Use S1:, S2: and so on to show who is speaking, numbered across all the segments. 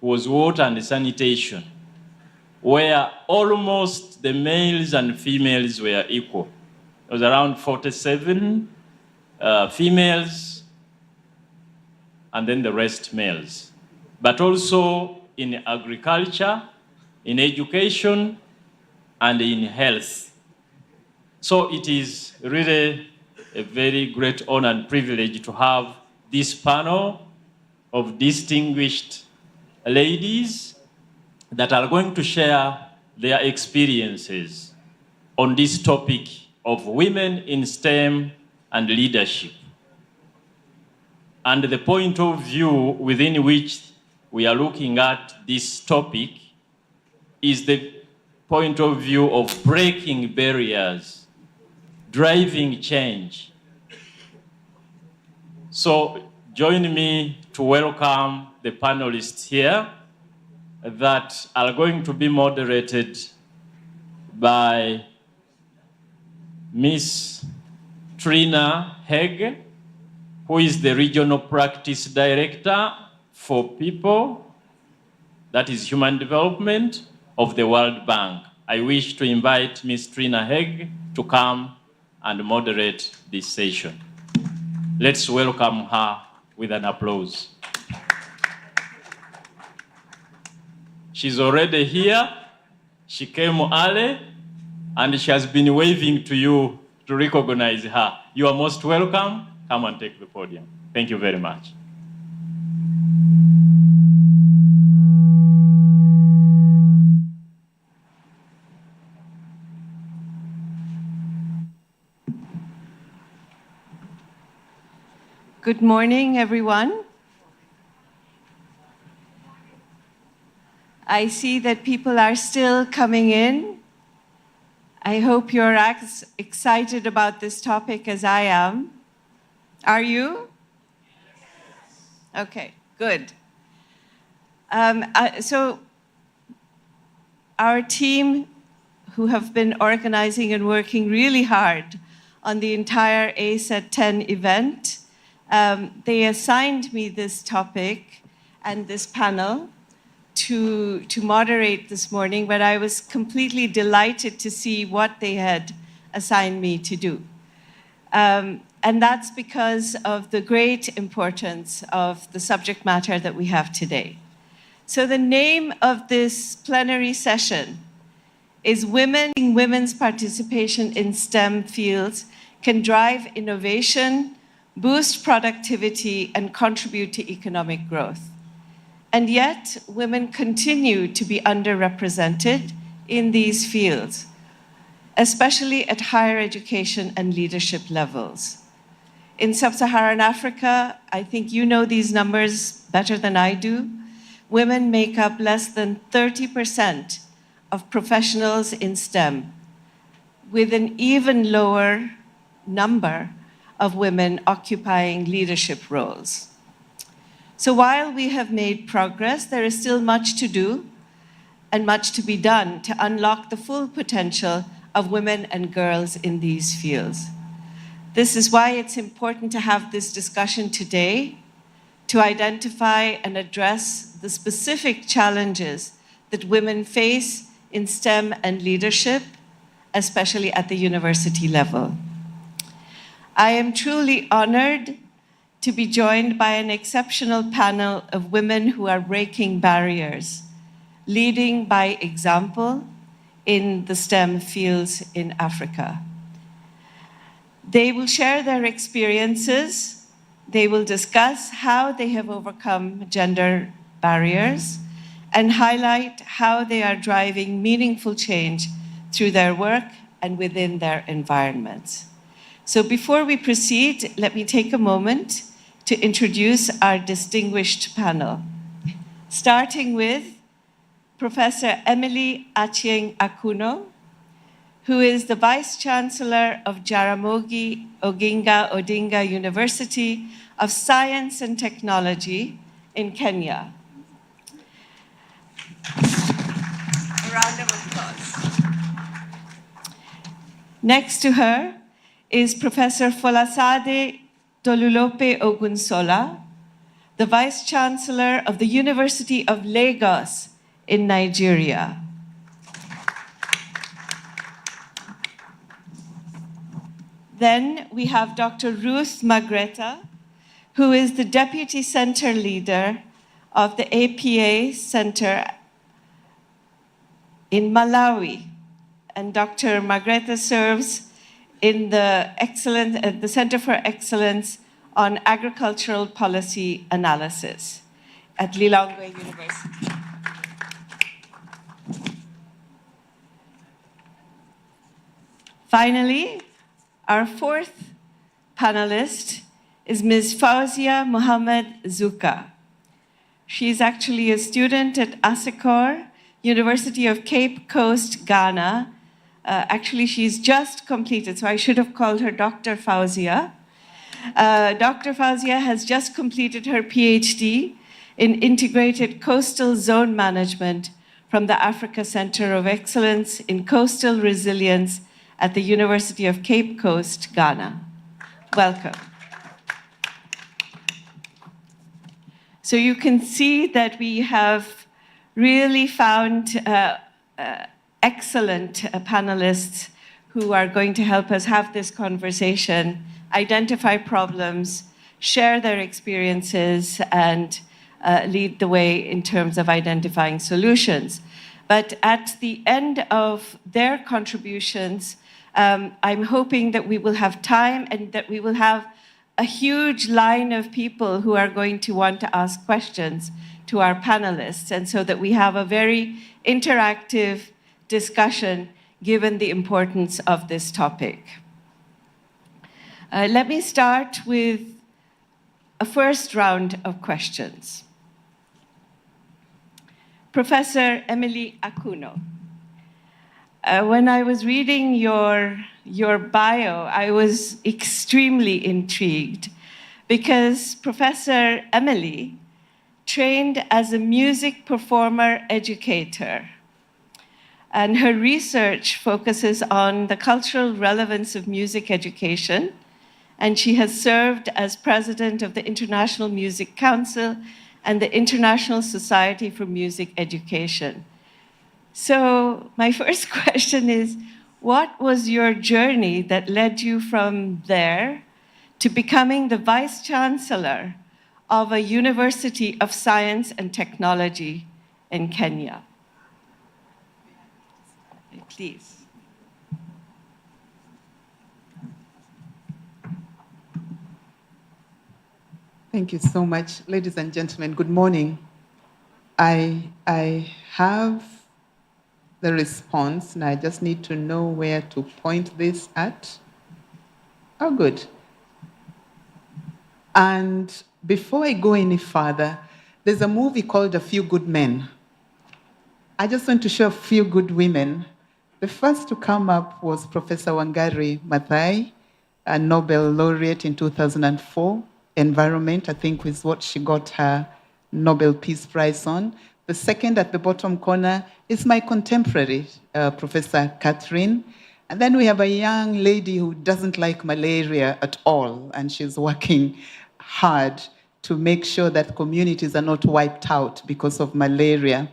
S1: was water and sanitation, where almost the males and females were equal. It was around 47 females, and then the rest males. But also in agriculture, in education, and in health. So it is really a very great honor and privilege to have this panel of distinguished ladies that are going to share their experiences on this topic of women in STEM and leadership. And the point of view within which we are looking at this topic is the point of view of breaking barriers, driving change. So join me to welcome the panelists here that are going to be moderated by Ms. Trina Hegg, who is the Regional Practice Director for People, that is Human Development, of the World Bank. I wish to invite Ms. Trina Hegg to come and moderate this session. Let's welcome her with an applause. She's already here. She came early, and she has been waving to you to recognize her. You are most welcome. Come and take the podium. Thank you very much.
S2: Good morning, everyone. I see that people are still coming in. I hope you're as excited about this topic as I am. Are you? Okay, good. So our team, who have been organizing and working really hard on the entire ASET 10 event, they assigned me this topic and this panel to moderate this morning, but I was completely delighted to see what they had assigned me to do. And that's because of the great importance of the subject matter that we have today. So the name of this plenary session is Women's Participation in STEM Fields Can Drive Innovation, Boost Productivity, and Contribute to Economic Growth. And yet, women continue to be underrepresented in these fields, especially at higher education and leadership levels. In sub-Saharan Africa, I think you know these numbers better than I do, women make up less than 30% of professionals in STEM, with an even lower number of women occupying leadership roles. So while we have made progress, there is still much to do and much to be done to unlock the full potential of women and girls in these fields. This is why it's important to have this discussion today, to identify and address the specific challenges that women face in STEM and leadership, especially at the university level. I am truly honored to be joined by an exceptional panel of women who are breaking barriers, leading by example in the STEM fields in Africa. They will share their experiences. They will discuss how they have overcome gender barriers and highlight how they are driving meaningful change through their work and within their environments. So before we proceed, let me take a moment to introduce our distinguished panel, starting with Professor Emily Achieng Akuno, who is the Vice Chancellor of Jaramogi Oginga Odinga University of Science and Technology in Kenya. A round of applause. Next to her is Professor Folasade Tolulope Ogunsola, the Vice Chancellor of the University of Lagos in Nigeria. Then we have Dr. Ruth Magreta, who is the Deputy Center Leader of the APA Center in Malawi. And Dr. Magreta serves in the Center for Excellence on Agricultural Policy Analysis at Lilongwe University. Finally, our fourth panelist is Ms. Fauzia Mohammed Zuka. She's actually a student at Assekor, University of Cape Coast, Ghana. Actually, she's just completed, so I should have called her Dr. Fauzia. Dr. Fauzia has just completed her PhD in Integrated Coastal Zone Management from the Africa Center of Excellence in Coastal Resilience at the University of Cape Coast, Ghana. Welcome. So you can see that we have really found excellent panelists who are going to help us have this conversation, identify problems, share their experiences, and lead the way in terms of identifying solutions. But at the end of their contributions, I'm hoping that we will have time and that we will have a huge line of people who are going to want to ask questions to our panelists, and so that we have a very interactive discussion given the importance of this topic. Let me start with a first round of questions. Professor Emily Akuno, when I was reading your bio, I was extremely intrigued because Professor Emily trained as a music performer educator, and her research focuses on the cultural relevance of music education, and she has served as president of the International Music Council and the International Society for Music Education. So my first question is, what was your journey that led you from there to becoming the Vice Chancellor of a University of Science and Technology in Kenya? Please.
S3: Thank you so much. Ladies and gentlemen, good morning. I have the response, and I just need to know where to point this at. Oh, good. And before I go any further, there's a movie called A Few Good Men. I just want to show a few good women. The first to come up was Professor Wangari Maathai, a Nobel laureate in 2004. Environment, I think, is what she got her Nobel Peace Prize on. The second at the bottom corner is my contemporary, Professor Catherine. And then we have a young lady who doesn't like malaria at all, and she's working hard to make sure that communities are not wiped out because of malaria.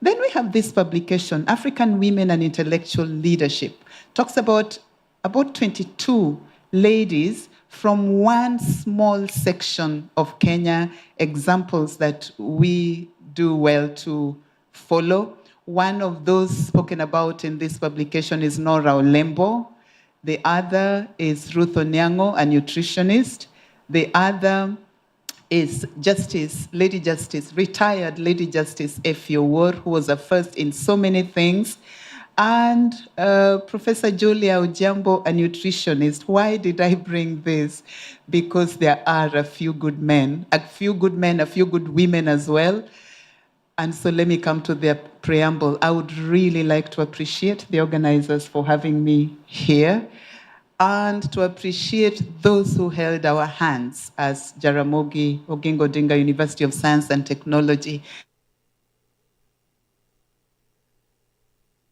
S3: Then we have this publication, African Women and Intellectual Leadership. Talks about 22 ladies from one small section of Kenya, examples that we do well to follow. One of those spoken about in this publication is Nora Olembo. The other is Ruth Onyango, a nutritionist. The other is Lady Justice, retired Lady Justice Effie Owuor, who was a first in so many things. And Professor Julia Ojambo, a nutritionist. Why did I bring this? Because there are a few good men, a few good women as well. And so let me come to the preamble. I would really like to appreciate the organizers for having me here, and to appreciate those who held our hands as Jaramogi Oginga Odinga University of Science and Technology.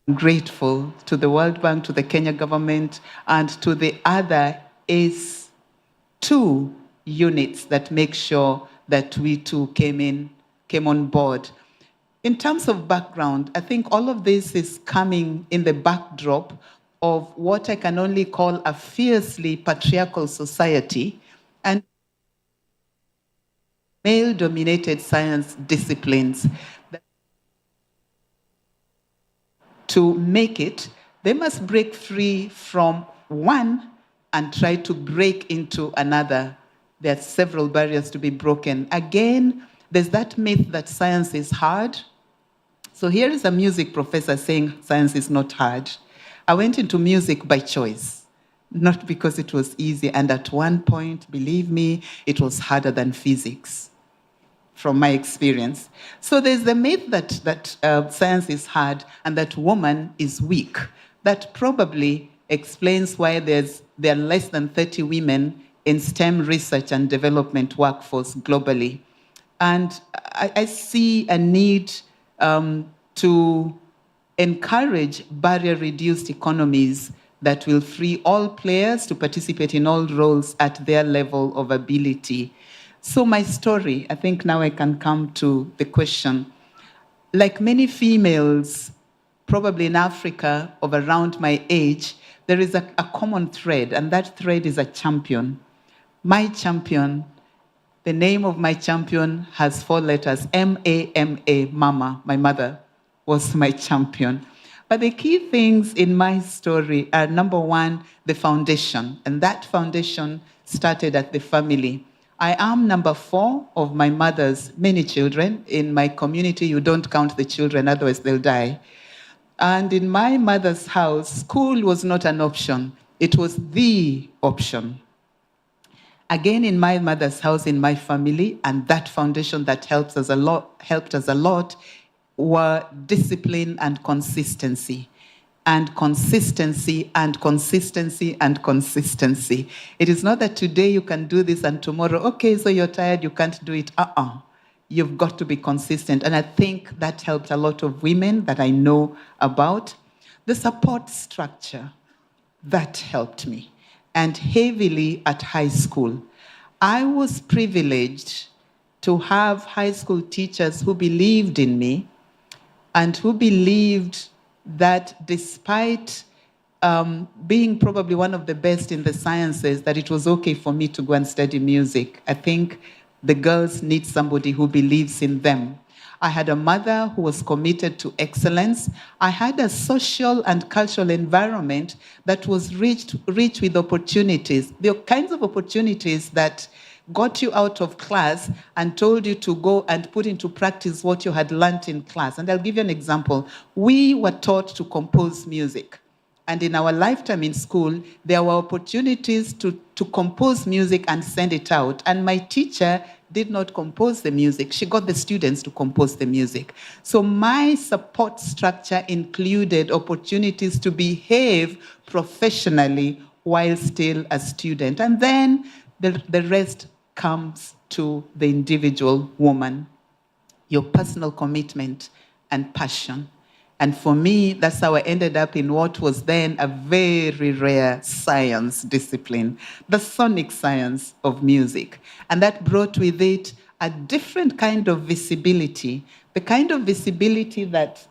S3: I'm grateful to the World Bank, to the Kenya government, and to the other ACE2 units that make sure that we too came on board. In terms of background, I think all of this is coming in the backdrop of what I can only call a fiercely patriarchal society and male-dominated science disciplines. To make it, they must break free from one and try to break into another. There are several barriers to be broken. Again, there's that myth that science is hard. So here is a music professor saying science is not hard. I went into music by choice, not because it was easy. And at one point, believe me, it was harder than physics, from my experience. So there's the myth that science is hard and that woman is weak. That probably explains why there are less than 30 women in STEM research and development workforce globally. And I see a need to encourage barrier-reduced economies that will free all players to participate in all roles at their level of ability. So my story, I think now I can come to the question. Like many females, probably in Africa of around my age, there is a common thread, and that thread is a champion. My champion, the name of my champion has 4 letters, M-A-M-A, Mama, my mother, was my champion. But the key things in my story are, number one, the foundation. And that foundation started at the family. I am number 4 of my mother's many children. In my community, you don't count the children, otherwise they'll die. And in my mother's house, school was not an option. It was the option. Again, in my mother's house, in my family, and that foundation that helped us a lot, were discipline and consistency. And consistency and consistency and consistency. It is not that today you can do this and tomorrow, okay, so you're tired, you can't do it. You've got to be consistent. And I think that helped a lot of women that I know about. The support structure, that helped me. And heavily at high school. I was privileged to have high school teachers who believed in me and who believed that despite being probably one of the best in the sciences, that it was okay for me to go and study music. I think the girls need somebody who believes in them. I had a mother who was committed to excellence. I had a social and cultural environment that was rich with opportunities, the kinds of opportunities that got you out of class and told you to go and put into practice what you had learned in class. And I'll give you an example. We were taught to compose music. And in our lifetime in school, there were opportunities to compose music and send it out. And my teacher did not compose the music. She got the students to compose the music. So my support structure included opportunities to behave professionally while still a student. And then the rest comes to the individual woman, your personal commitment and passion. And for me, that's how I ended up in what was then a very rare science discipline, the sonic science of music. And that brought with it a different kind of visibility, the kind of visibility that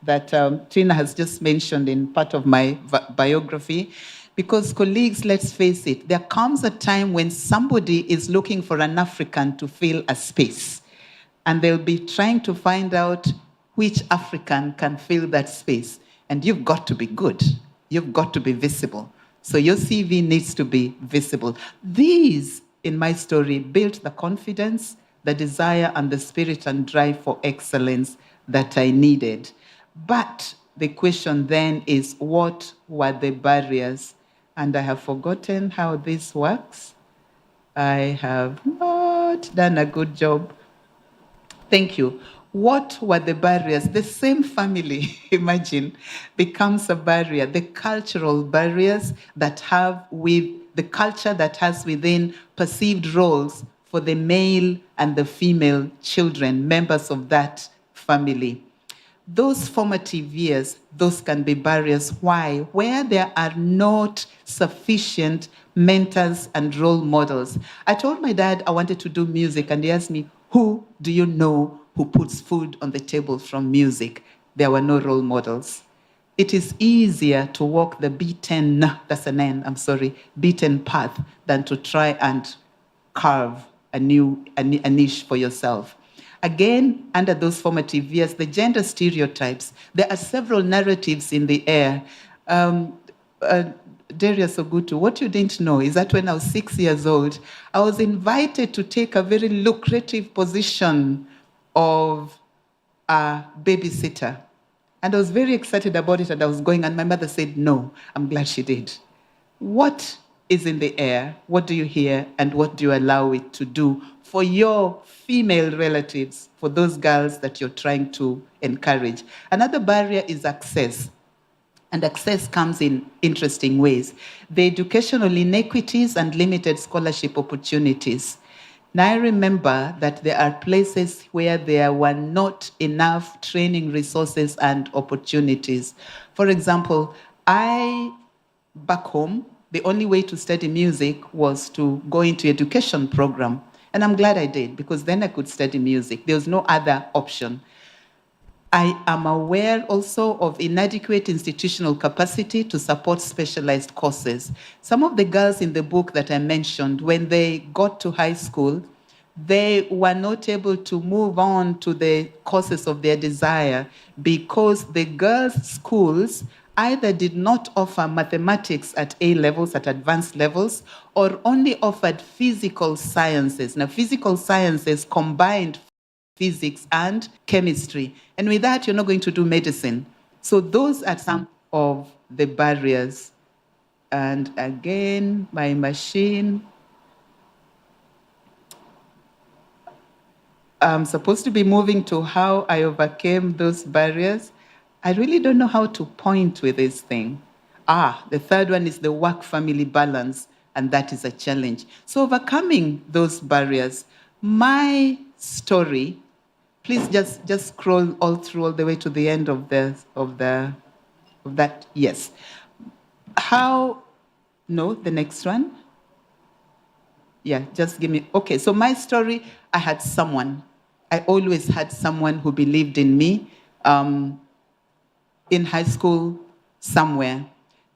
S3: Trina has just mentioned in part of my biography. Because colleagues, let's face it, there comes a time when somebody is looking for an African to fill a space. And they'll be trying to find out which African can fill that space. And you've got to be good. You've got to be visible. So your CV needs to be visible. These, in my story, built the confidence, the desire, and the spirit and drive for excellence that I needed. But the question then is, what were the barriers? And I have forgotten how this works. I have not done a good job. Thank you. What were the barriers? The same family, imagine, becomes a barrier. The cultural barriers that have with the culture that has within perceived roles for the male and the female children, members of that family. Those formative years, those can be barriers. Why? Where there are not sufficient mentors and role models. I told my dad I wanted to do music, and he asked me, Who do you know who puts food on the table from music? There were no role models. It is easier to walk the beaten, that's an N, I'm sorry, beaten path than to try and carve a niche for yourself. Again, under those formative years, the gender stereotypes, there are several narratives in the air. Darius Ogutu, what you didn't know is that when I was 6 years old, I was invited to take a very lucrative position of a babysitter. And I was very excited about it, and I was going, and my mother said, no, I'm glad she did. What is in the air? What do you hear? And what do you allow it to do for your female relatives, for those girls that you're trying to encourage? Another barrier is access. And access comes in interesting ways. The educational inequities and limited scholarship opportunities. Now, I remember that there are places where there were not enough training resources and opportunities. For example, back home, the only way to study music was to go into education program. And I'm glad I did, because then I could study music. There was no other option. I am aware also of inadequate institutional capacity to support specialized courses. Some of the girls in the book that I mentioned, when they got to high school, they were not able to move on to the courses of their desire because the girls' schools either did not offer mathematics at A levels, at advanced levels, or only offered physical sciences. Now, physical sciences combined physics and chemistry. And with that, you're not going to do medicine. So those are some of the barriers. And again, my machine. I'm supposed to be moving to how I overcame those barriers. I really don't know how to point with this thing. The third one is the work-family balance, and that is a challenge. So overcoming those barriers, my story, please just scroll all the way to the end of that. Yes. The next one. Yeah, just give me. Okay, so my story, I had someone. I always had someone who believed in me in high school somewhere.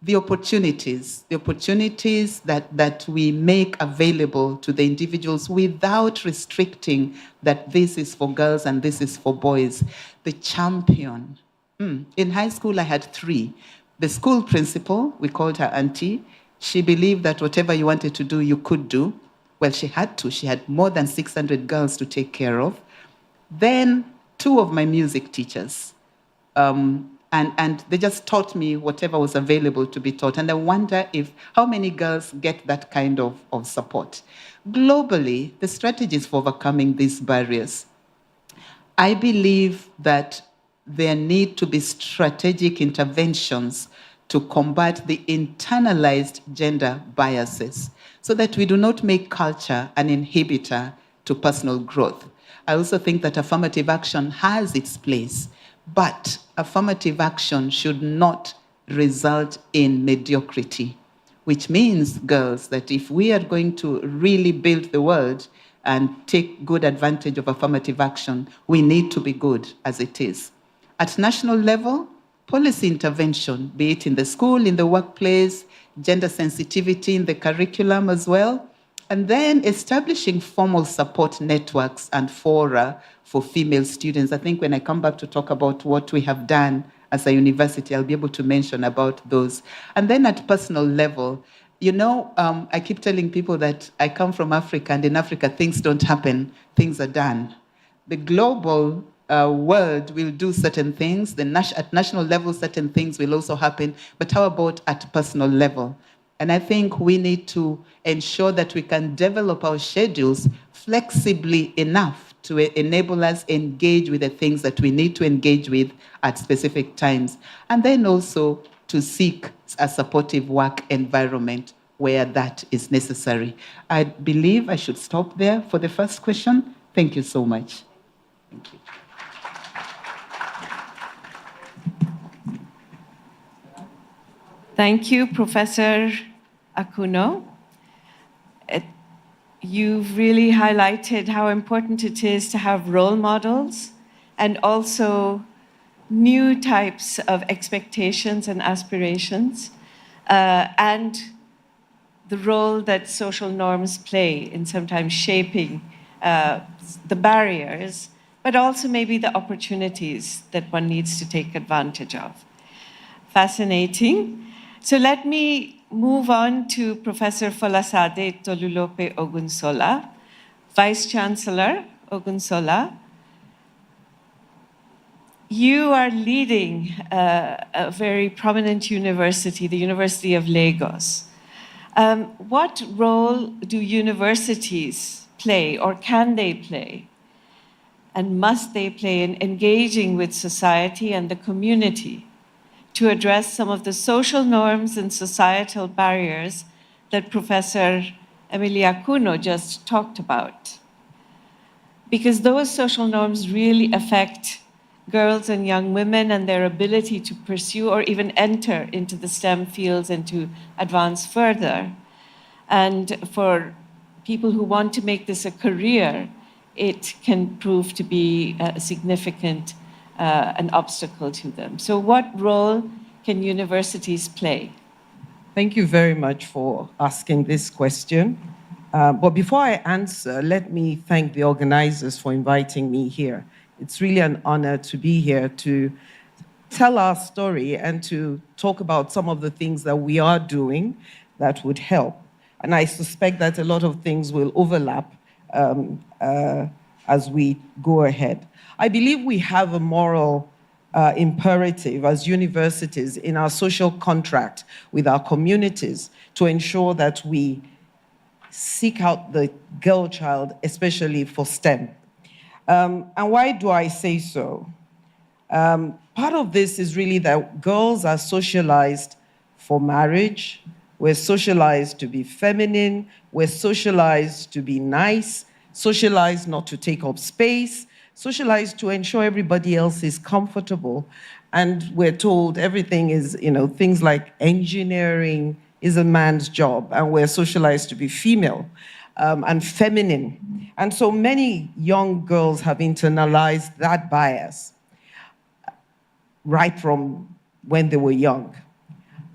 S3: The opportunities that we make available to the individuals without restricting that this is for girls and this is for boys. The champion. In high school, I had 3. The school principal, we called her Auntie. She believed that whatever you wanted to do, you could do. Well, she had to. She had more than 600 girls to take care of. Then 2 of my music teachers. And they just taught me whatever was available to be taught. And I wonder how many girls get that kind of support. Globally, the strategies for overcoming these barriers. I believe that there need to be strategic interventions to combat the internalized gender biases so that we do not make culture an inhibitor to personal growth. I also think that affirmative action has its place, but affirmative action should not result in mediocrity, which means, girls, that if we are going to really build the world and take good advantage of affirmative action, we need to be good as it is. At national level, policy intervention, be it in the school, in the workplace, gender sensitivity in the curriculum as well, and then establishing formal support networks and fora for female students. I think when I come back to talk about what we have done as a university, I'll be able to mention about those. And then at personal level, I keep telling people that I come from Africa, and in Africa, things don't happen, things are done. The global world will do certain things. At national level, certain things will also happen. But how about at personal level? And I think we need to ensure that we can develop our schedules flexibly enough to enable us engage with the things that we need to engage with at specific times. And then also to seek a supportive work environment where that is necessary. I believe I should stop there for the first question. Thank you so much. Thank you.
S2: Thank you, Professor Akuno. you've really highlighted how important it is to have role models and also new types of expectations and aspirations, and the role that social norms play in sometimes shaping the barriers, but also maybe the opportunities that one needs to take advantage of. Fascinating. So let me move on to Professor Folasade Tolulope Ogunsola, Vice Chancellor Ogunsola. You are leading a very prominent university, the University of Lagos. What role do universities play, or can they play, and must they play in engaging with society and the community to address some of the social norms and societal barriers that Professor Emilia Cuno just talked about? Because those social norms really affect girls and young women and their ability to pursue or even enter into the STEM fields and to advance further. And for people who want to make this a career, it can prove to be a significant an obstacle to them. So what role can universities play?
S4: Thank you very much for asking this question. But before I answer, let me thank the organizers for inviting me here. It's really an honor to be here to tell our story and to talk about some of the things that we are doing that would help. And I suspect that a lot of things will overlap as we go ahead. I believe we have a moral imperative as universities in our social contract with our communities to ensure that we seek out the girl child, especially for STEM. And why do I say so? Part of this is really that girls are socialized for marriage. We're socialized to be feminine. We're socialized to be nice, socialized not to take up space, socialized to ensure everybody else is comfortable. And we're told everything is, things like engineering is a man's job, and we're socialized to be female and feminine. And so many young girls have internalized that bias right from when they were young.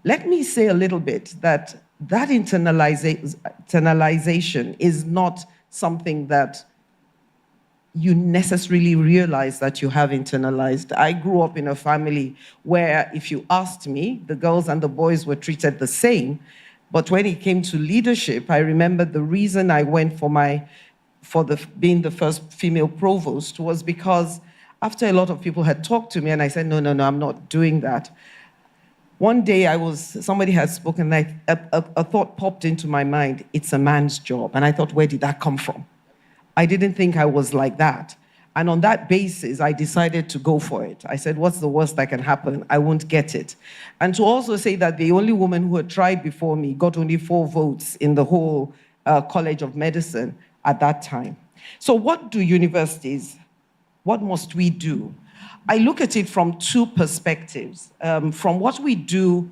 S4: Let me say a little bit that internalization is not something that you necessarily realize that you have internalized. I grew up in a family where, if you asked me, the girls and the boys were treated the same. But when it came to leadership, I remember the reason I went for being the first female provost was because after a lot of people had talked to me, and I said, no, I'm not doing that. One day somebody had spoken, and a thought popped into my mind, it's a man's job. And I thought, where did that come from? I didn't think I was like that. And on that basis, I decided to go for it. I said, what's the worst that can happen? I won't get it. And to also say that the only woman who had tried before me got only 4 votes in the whole College of Medicine at that time. So what must we do? I look at it from 2 perspectives. From what we do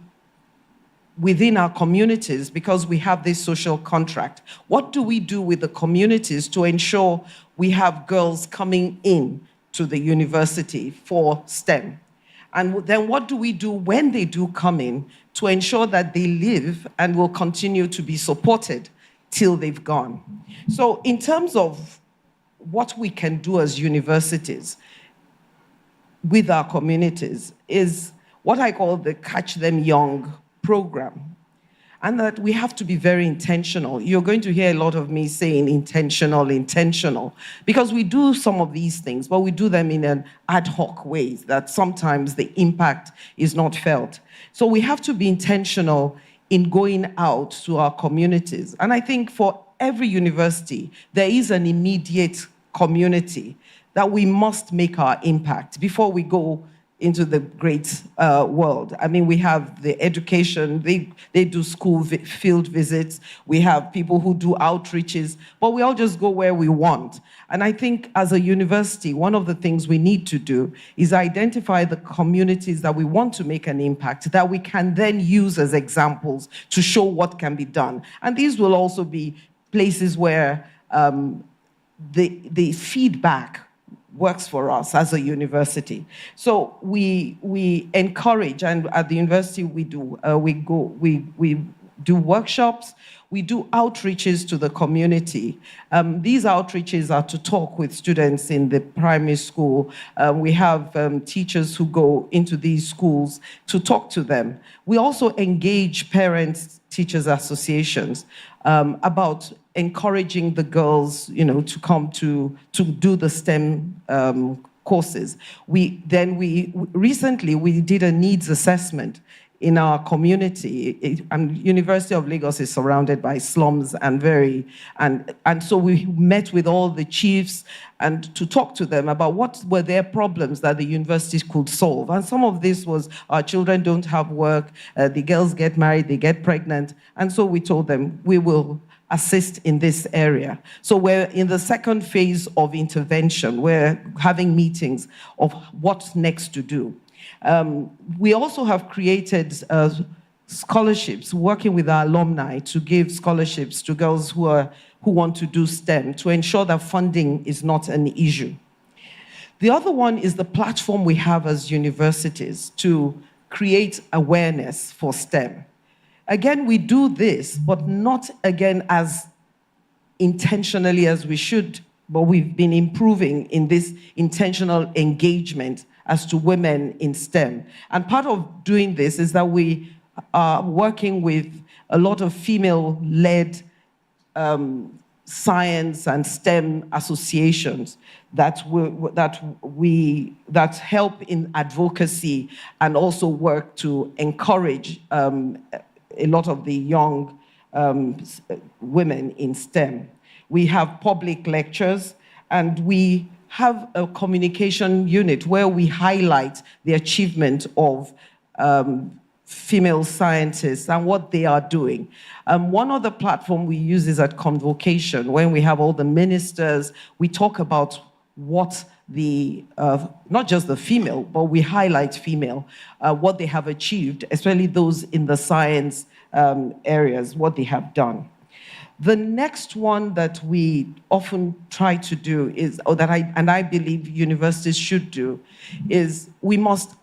S4: within our communities, because we have this social contract. What do we do with the communities to ensure we have girls coming in to the university for STEM? And then what do we do when they do come in to ensure that they live and will continue to be supported till they've gone? So in terms of what we can do as universities with our communities is what I call the Catch Them Young program. And that we have to be very intentional. You're going to hear a lot of me saying intentional, because we do some of these things, but we do them in an ad hoc way that sometimes the impact is not felt. So we have to be intentional in going out to our communities. And I think for every university, there is an immediate community that we must make our impact before we go into the great world. I mean, we have the education, they do school field visits, we have people who do outreaches, but we all just go where we want. And I think as a university, one of the things we need to do is identify the communities that we want to make an impact, that we can then use as examples to show what can be done. And these will also be places where the feedback works for us as a university. So we encourage, and at the university we do workshops, we do outreaches to the community. These outreaches are to talk with students in the primary school. We have teachers who go into these schools to talk to them. We also engage parents, teachers associations about encouraging the girls, to come to do the STEM courses. Recently we did a needs assessment in our community. University of Lagos is surrounded by slums and so we met with all the chiefs and to talk to them about what were their problems that the universities could solve. And some of this was our children don't have work, the girls get married, they get pregnant. And so we told them we will assist in this area. So we're in the second phase of intervention. We're having meetings of what's next to do. We also have created scholarships, working with our alumni to give scholarships to girls who want to do STEM, to ensure that funding is not an issue. The other one is the platform we have as universities to create awareness for STEM. Again, we do this, but not again as intentionally as we should, but we've been improving in this intentional engagement as to women in STEM. And part of doing this is that we are working with a lot of female-led science and STEM associations that help in advocacy and also work to encourage a lot of the young women in STEM. We have public lectures, and we have a communication unit where we highlight the achievement of female scientists and what they are doing. One other platform we use is at convocation. When we have all the ministers, we talk about what not just the female, but we highlight female, what they have achieved, especially those in the science areas, what they have done. The next one that we often try to do is, I believe universities should do, is we must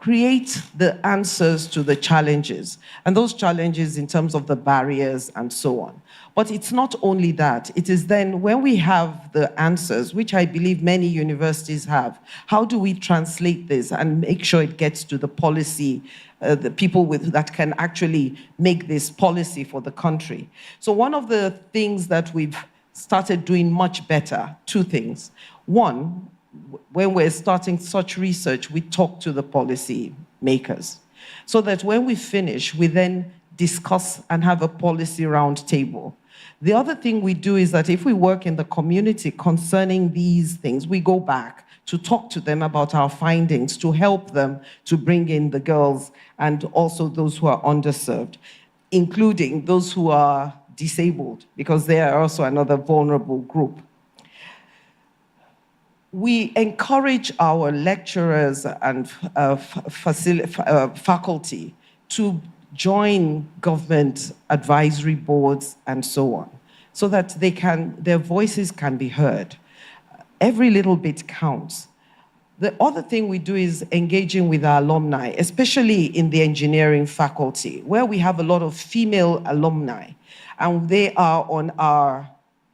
S4: create the answers to the challenges, and those challenges in terms of the barriers and so on. But it's not only that. It is then when we have the answers, which I believe many universities have, how do we translate this and make sure it gets to the policy, the people that can actually make this policy for the country? So one of the things that we've started doing much better, two things. One, when we're starting such research, we talk to the policy makers so that when we finish, we then discuss and have a policy round table. The other thing we do is that if we work in the community concerning these things, we go back to talk to them about our findings, to help them to bring in the girls and also those who are underserved, including those who are disabled, because they are also another vulnerable group. We encourage our lecturers and faculty to join government advisory boards and so on, so that their voices can be heard. Every little bit counts. The other thing we do is engaging with our alumni, especially in the engineering faculty, where we have a lot of female alumni, and they are on our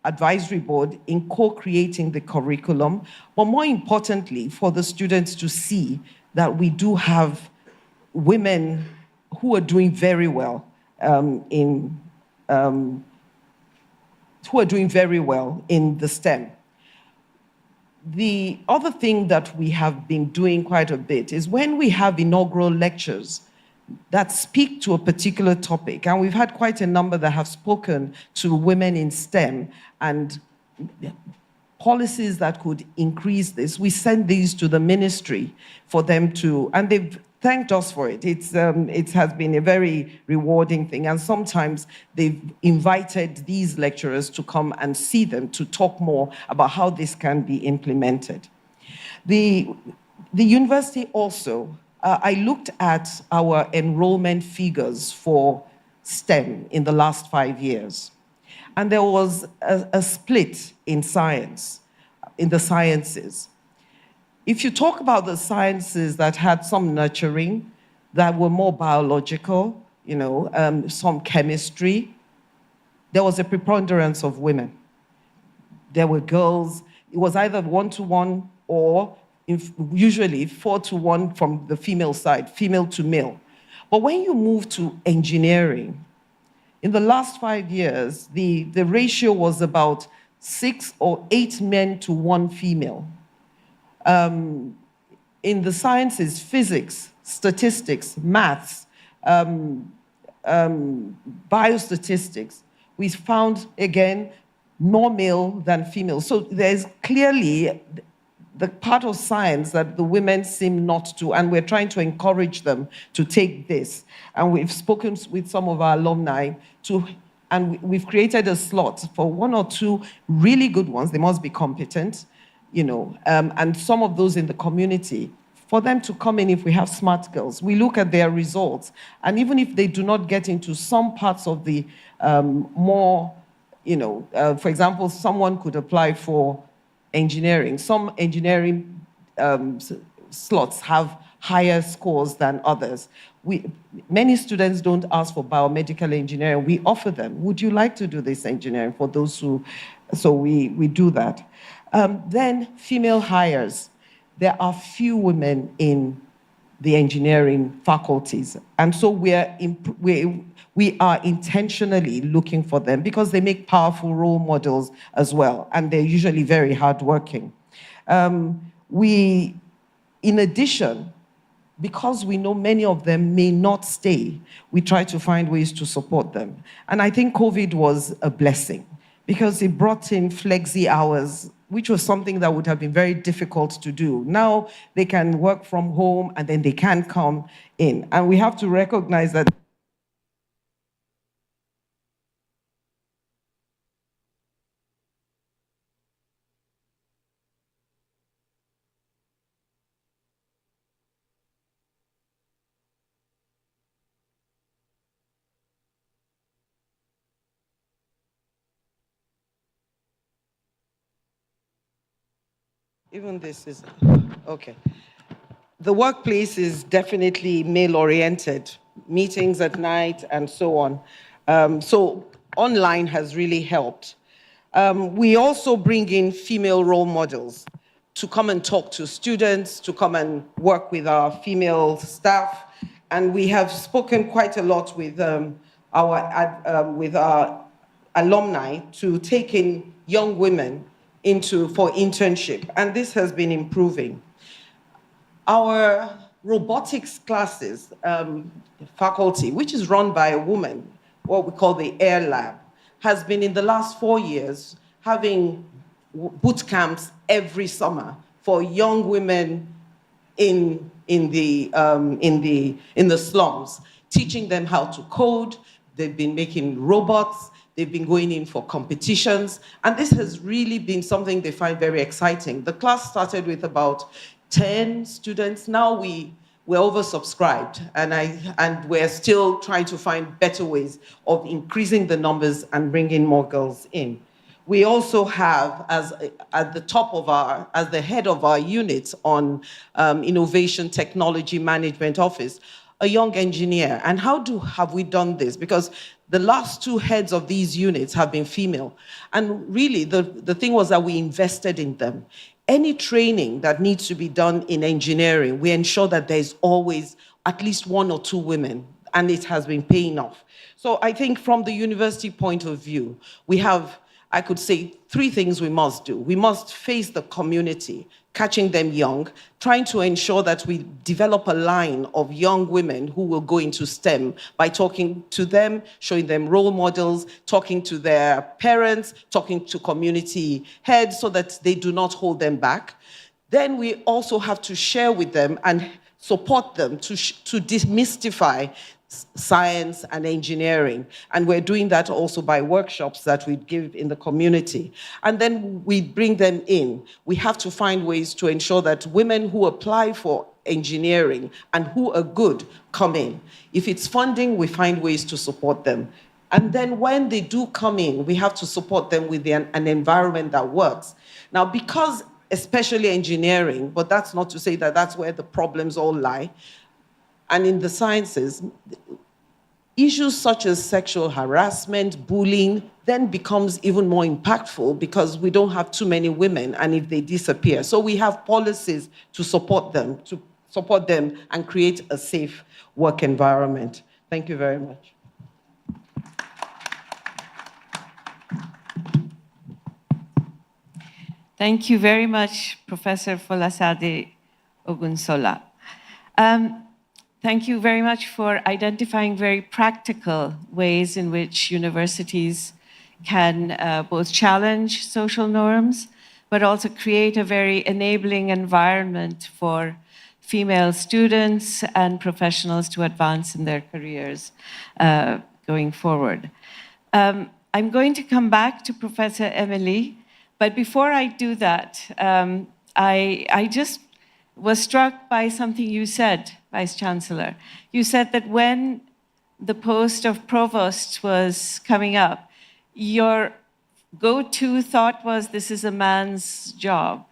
S4: advisory board in co-creating the curriculum, but more importantly, for the students to see that we do have women who are doing very well in the STEM. The other thing that we have been doing quite a bit is when we have inaugural lectures that speak to a particular topic, and we've had quite a number that have spoken to women in STEM and policies that could increase this, we send these to the ministry for them to, and they've thanked us for it. It has been a very rewarding thing, and sometimes they've invited these lecturers to come and see them to talk more about how this can be implemented. The university also, I looked at our enrollment figures for STEM in the last 5 years. And there was a split in science, in the sciences. If you talk about the sciences that had some nurturing, that were more biological, some chemistry, there was a preponderance of women. There were girls. It was either 1-to-1 or usually 4-to-1 from the female side, female to male. But when you move to engineering, in the last 5 years, the ratio was about 6 or 8 men to 1 female. In the sciences, physics, statistics, maths, biostatistics, we found, again, more male than female. So there's clearly the part of science that the women seem not to, and we're trying to encourage them to take this. And we've spoken with some of our alumni and we've created a slot for 1 or 2 really good ones. They must be competent, and some of those in the community, for them to come in if we have smart girls. We look at their results, and even if they do not get into some parts of the more, for example, someone could apply for engineering. Some engineering slots have higher scores than others. Many students don't ask for biomedical engineering. We offer them, would you like to do this engineering for those who, so we do that. Then female hires. There are few women in the engineering faculties. And so we are intentionally looking for them because they make powerful role models as well, and they're usually very hardworking. In addition, because we know many of them may not stay, we try to find ways to support them. And I think COVID was a blessing because it brought in flexi hours, which was something that would have been very difficult to do. Now they can work from home and then they can come in. And we have to recognize that even this is, okay. The workplace is definitely male-oriented, meetings at night and so on. So online has really helped. We also bring in female role models to come and talk to students, to come and work with our female staff. And we have spoken quite a lot with our alumni to take in young women for internship, and this has been improving. Our robotics classes faculty, which is run by a woman, what we call the Air Lab, has been in the last 4 years having boot camps every summer for young women in the slums, teaching them how to code. They've been making robots. They've been going in for competitions, and this has really been something they find very exciting. The class started with about 10 students. Now we're oversubscribed, and we're still trying to find better ways of increasing the numbers and bringing more girls in. We also have, as the head of our unit on Innovation Technology Management Office, a young engineer. And how have we done this? Because the last 2 heads of these units have been female. And really, the thing was that we invested in them. Any training that needs to be done in engineering, we ensure that there's always at least 1 or 2 women, and it has been paying off. So I think from the university point of view, we have, I could say, 3 things we must do. We must face the community, catching them young, trying to ensure that we develop a line of young women who will go into STEM by talking to them, showing them role models, talking to their parents, talking to community heads so that they do not hold them back. Then we also have to share with them and support them to demystify science and engineering. And we're doing that also by workshops that we give in the community. And then we bring them in. We have to find ways to ensure that women who apply for engineering and who are good come in. If it's funding, we find ways to support them. And then when they do come in, we have to support them with an environment that works. Now, because especially engineering, but that's not to say that that's where the problems all lie, and in the sciences, issues such as sexual harassment, bullying, then becomes even more impactful because we don't have too many women, and if they disappear. So we have policies to support them and create a safe work environment. Thank you very much.
S2: Thank you very much, Professor Folasade Ogunsola. Thank you very much for identifying very practical ways in which universities can both challenge social norms, but also create a very enabling environment for female students and professionals to advance in their careers going forward. I'm going to come back to Professor Emily, but before I do that, I just was struck by something you said, Vice Chancellor. You said that when the post of provost was coming up, your go-to thought was, this is a man's job.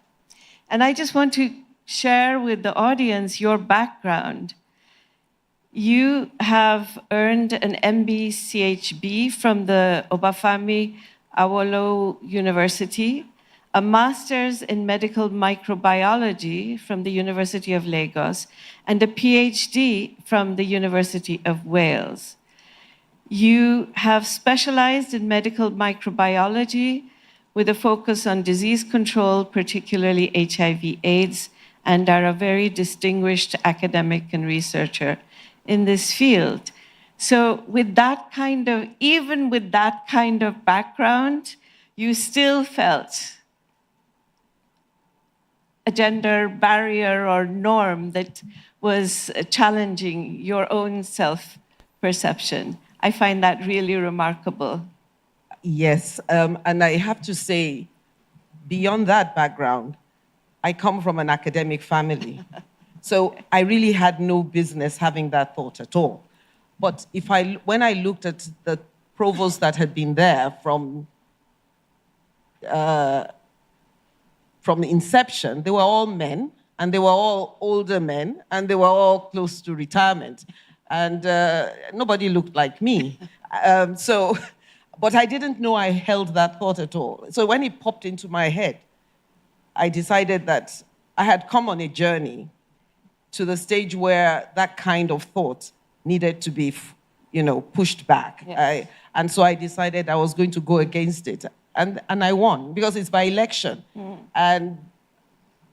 S2: And I just want to share with the audience your background. You have earned an MB-CHB from the Obafemi Awolowo University, a master's in medical microbiology from the University of Lagos, and a PhD from the University of Wales. You have specialized in medical microbiology with a focus on disease control, particularly HIV/AIDS, and are a very distinguished academic and researcher in this field. So with that even with that kind of background, you still felt a gender barrier or norm that was challenging your own self-perception. I find that really remarkable.
S4: Yes, and I have to say, beyond that background, I come from an academic family. So I really had no business having that thought at all. But when I looked at the provosts that had been there from inception, they were all men, and they were all older men, and they were all close to retirement. And nobody looked like me. But I didn't know I held that thought at all. So when it popped into my head, I decided that I had come on a journey to the stage where that kind of thought needed to be, pushed back.
S2: Yes.
S4: And so I decided I was going to go against it. And I won, because it's by election. And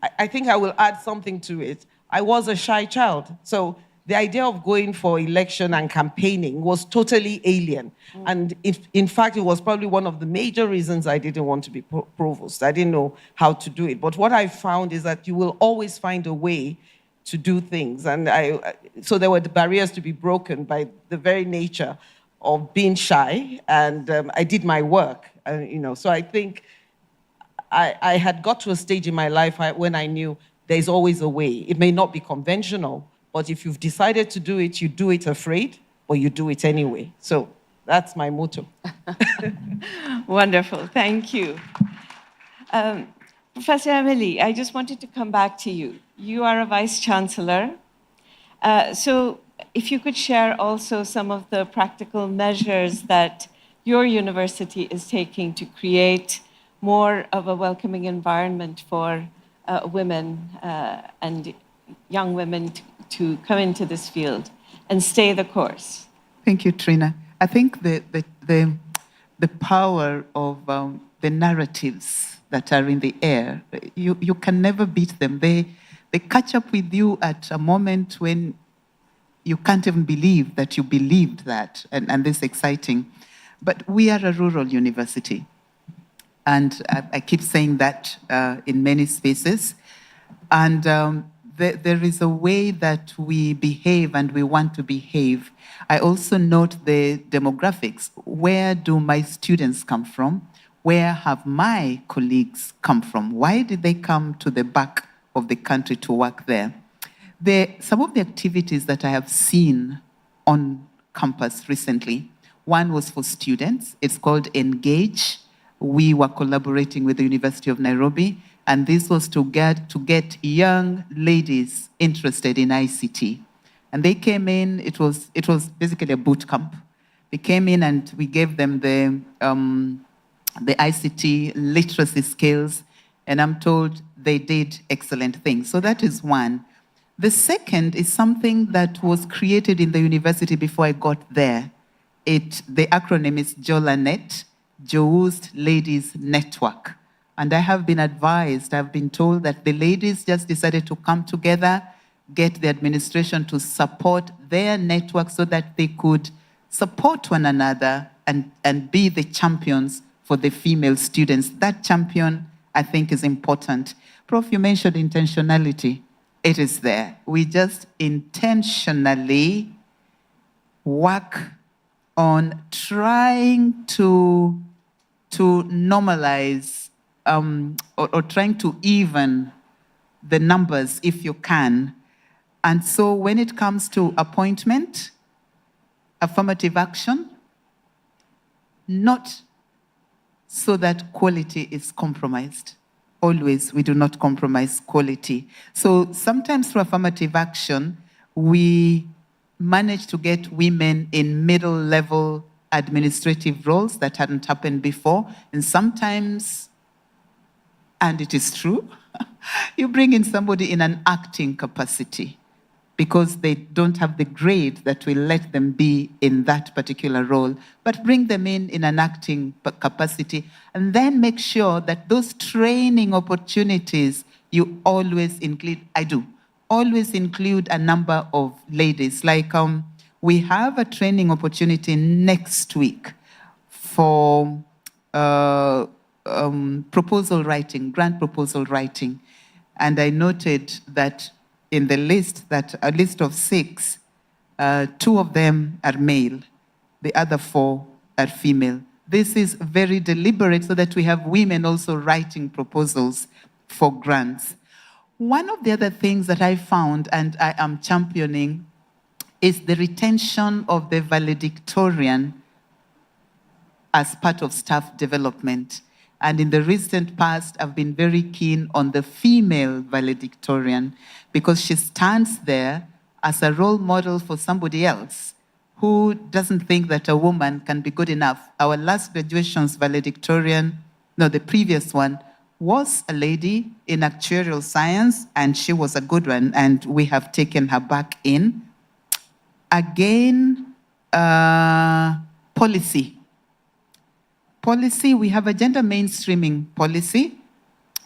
S4: I think I will add something to it. I was a shy child. So the idea of going for election and campaigning was totally alien. And in fact, it was probably one of the major reasons I didn't want to be provost. I didn't know how to do it. But what I found is that you will always find a way to do things. And so there were the barriers to be broken by the very nature of being shy. And I did my work. So I think I had got to a stage in my life when I knew there's always a way. It may not be conventional, but if you've decided to do it, you do it afraid, or you do it anyway. So that's my motto.
S2: Wonderful, thank you. Professor Emily, I just wanted to come back to you. You are a vice chancellor. So if you could share also some of the practical measures that your university is taking to create more of a welcoming environment for women and young women to come into this field and stay the course.
S3: Thank you, Trina. I think the power of the narratives that are in the air, you can never beat them. They catch up with you at a moment when you can't even believe that you believed that, and this is exciting. But we are a rural university, and I keep saying that in many spaces. And there is a way that we behave and we want to behave. I also note the demographics. Where do my students come from? Where have my colleagues come from? Why did they come to the back of the country to work there? Some of the activities that I have seen on campus recently, one was for students. It's called Engage. We were collaborating with the University of Nairobi, and this was to get young ladies interested in ICT. And they came in, it was basically a boot camp. They came in and we gave them the ICT literacy skills, and I'm told they did excellent things. So that is one. The second is something that was created in the university before I got there. The acronym is JOLANET, Joust Ladies Network. And I have been advised, I've been told that the ladies just decided to come together, get the administration to support their network so that they could support one another and be the champions for the female students. That champion, I think, is important. Prof, you mentioned intentionality. It is there. We just intentionally work on trying to normalize or trying to even the numbers if you can. And so when it comes to appointment, affirmative action, not so that quality is compromised. Always, we do not compromise quality. So sometimes through affirmative action, we manage to get women in middle-level administrative roles that hadn't happened before. And sometimes, and it is true, you bring in somebody in an acting capacity because they don't have the grade that will let them be in that particular role, but bring them in an acting capacity, and then make sure that those training opportunities you always include, always include a number of ladies. Like we have a training opportunity next week for proposal writing, grant proposal writing. And I noted that in the list, a list of 6, 2 of them are male, the other 4 are female. This is very deliberate so that we have women also writing proposals for grants. One of the other things that I found and I am championing is the retention of the valedictorian as part of staff development. And in the recent past, I've been very keen on the female valedictorian because she stands there as a role model for somebody else who doesn't think that a woman can be good enough. Our last graduation's valedictorian, no, the previous one, was a lady in actuarial science, and she was a good one, and we have taken her back in. Again, policy. Policy, we have a gender mainstreaming policy,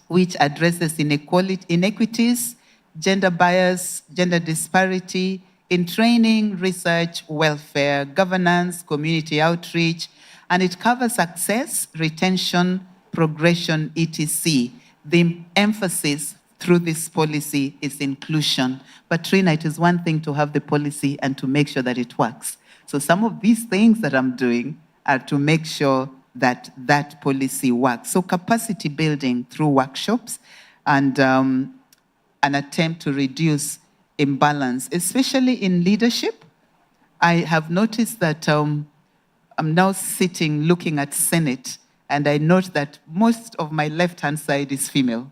S3: which addresses inequities, gender bias, gender disparity in training, research, welfare, governance, community outreach, and it covers access, retention, progression, etc. The emphasis through this policy is inclusion. But Trina, it is one thing to have the policy and to make sure that it works. So some of these things that I'm doing are to make sure that that policy works. So capacity building through workshops and an attempt to reduce imbalance, especially in leadership. I have noticed that I'm now sitting looking at Senate, and I note that most of my left-hand side is female.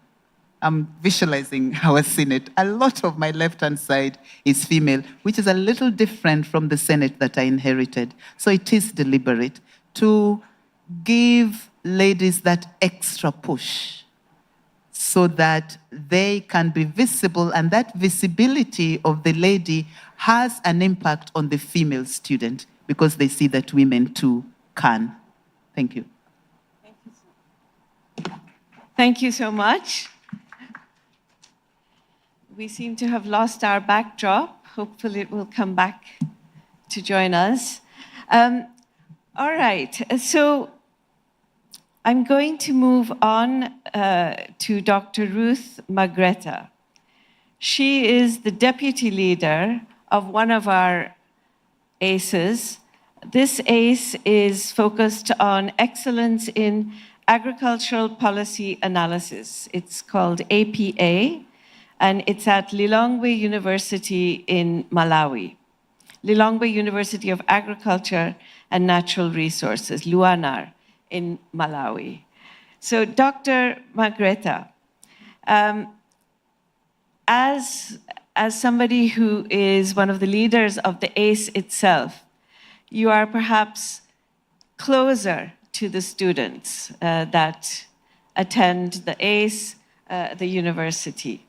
S3: I'm visualizing our Senate. A lot of my left-hand side is female, which is a little different from the Senate that I inherited. So it is deliberate to give ladies that extra push so that they can be visible, and that visibility of the lady has an impact on the female student because they see that women too can. Thank you.
S2: Thank you so much. We seem to have lost our backdrop. Hopefully it will come back to join us. All right, so I'm going to move on to Dr. Ruth Magreta. She is the deputy leader of one of our ACEs. This ACE is focused on excellence in agricultural policy analysis. It's called APA, and it's at Lilongwe University in Malawi. Lilongwe University of Agriculture and Natural Resources, Luanar, in Malawi. So Dr. Margreta, as somebody who is one of the leaders of the ACE itself, you are perhaps closer to the students that attend the ACE, the university.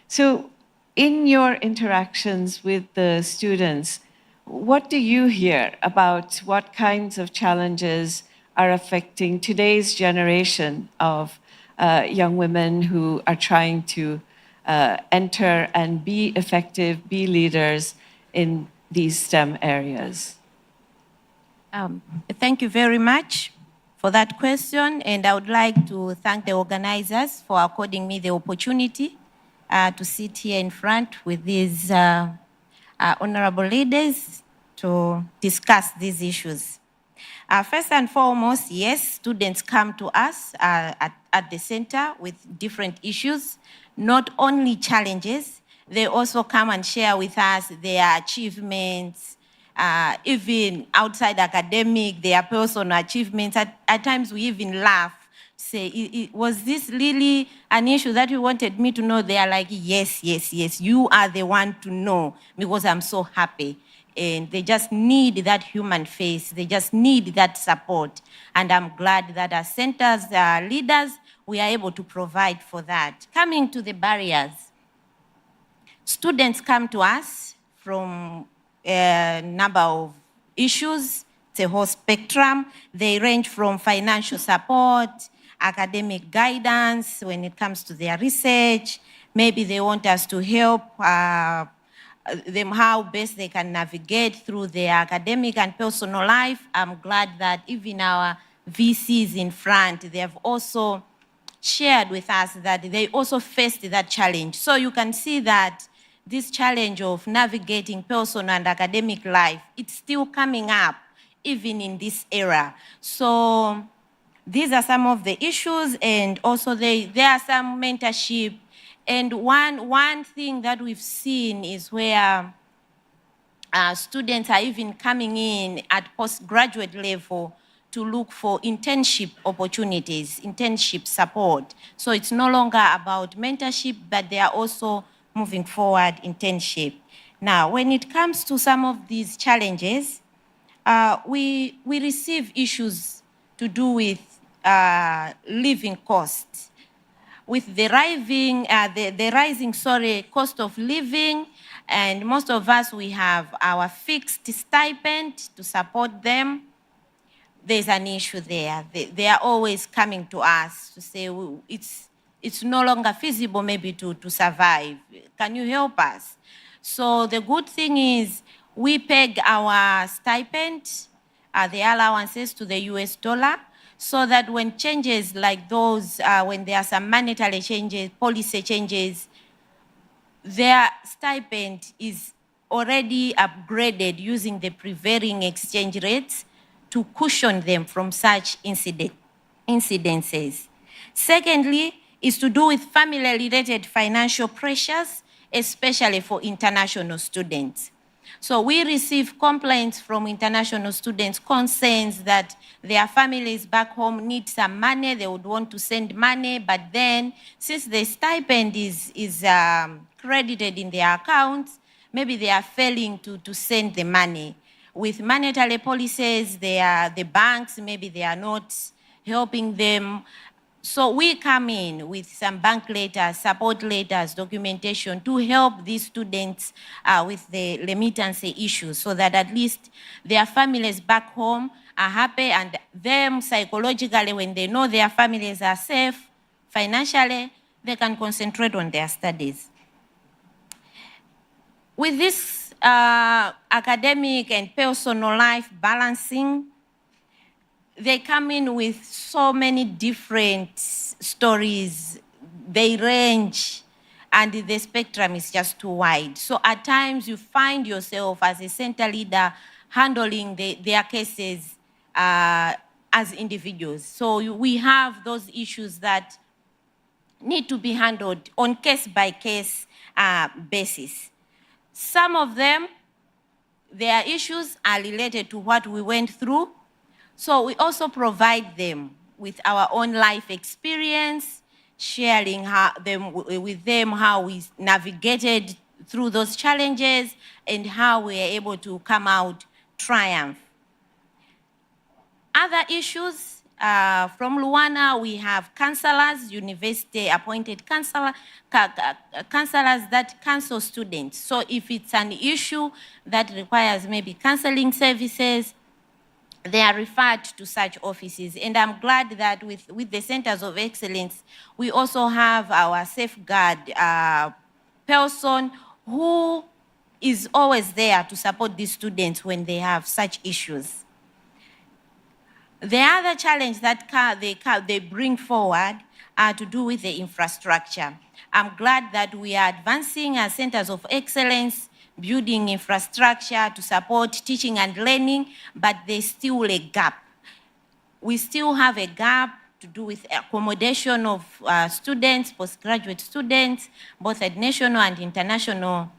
S2: So in your interactions with the students, what do you hear about what kinds of challenges are affecting today's generation of young women who are trying to enter and be effective, be leaders in these STEM areas?
S5: Thank you very much for that question, and I would like to thank the organizers for according me the opportunity to sit here in front with these honorable leaders to discuss these issues. First and foremost, yes, students come to us at the center with different issues, not only challenges, they also come and share with us their achievements, even outside academic, their personal achievements. At times we even laugh, say, was this really an issue that you wanted me to know? They are like, yes, yes, yes, you are the one to know because I'm so happy. And they just need that human face. They just need that support. And I'm glad that as centers leaders, we are able to provide for that. Coming to the barriers, students come to us from a number of issues. It's a whole spectrum. They range from financial support, academic guidance when it comes to their research. Maybe they want us to help them how best they can navigate through their academic and personal life. I'm glad that even our VCs in front, they have also shared with us that they also faced that challenge. So you can see that this challenge of navigating personal and academic life, it's still coming up even in this era. So these are some of the issues, and also there are some mentorship. And one thing that we've seen is where students are even coming in at postgraduate level to look for internship opportunities, internship support. So it's no longer about mentorship, but they are also moving forward internship. Now, when it comes to some of these challenges, we receive issues to do with living costs. With the rising cost of living, and most of us, we have our fixed stipend to support them. There's an issue there. They are always coming to us to say, it's no longer feasible maybe to survive. Can you help us? So the good thing is we peg our stipend, the allowances to the US dollar, so that when changes like those, when there are some monetary changes, policy changes, their stipend is already upgraded using the prevailing exchange rates to cushion them from such incidences. Secondly, is to do with family-related financial pressures, especially for international students. So we receive complaints from international students, concerns that their families back home need some money, they would want to send money, but then since the stipend is credited in their accounts, maybe they are failing to send the money. With monetary policies, the banks, maybe they are not helping them. So we come in with some bank letters, support letters, documentation to help these students with the remittance issues so that at least their families back home are happy, and them psychologically, when they know their families are safe financially, they can concentrate on their studies. With this academic and personal life balancing, they come in with so many different stories. They range, and the spectrum is just too wide. So at times you find yourself as a center leader handling their cases as individuals. So we have those issues that need to be handled on case-by-case basis. Some of them, their issues are related to what we went through, so we also provide them with our own life experience, sharing with them how we navigated through those challenges and how we are able to come out triumph. Other issues, from Luana, we have counselors, university-appointed counselors that counsel students. So if it's an issue that requires maybe counseling services, they are referred to such offices. And I'm glad that with the Centers of Excellence, we also have our safeguard person who is always there to support these students when they have such issues. The other challenge that they bring forward are to do with the infrastructure. I'm glad that we are advancing our Centers of Excellence, building infrastructure to support teaching and learning, but there's still a gap. We still have a gap to do with accommodation of students, postgraduate students, both at national and international,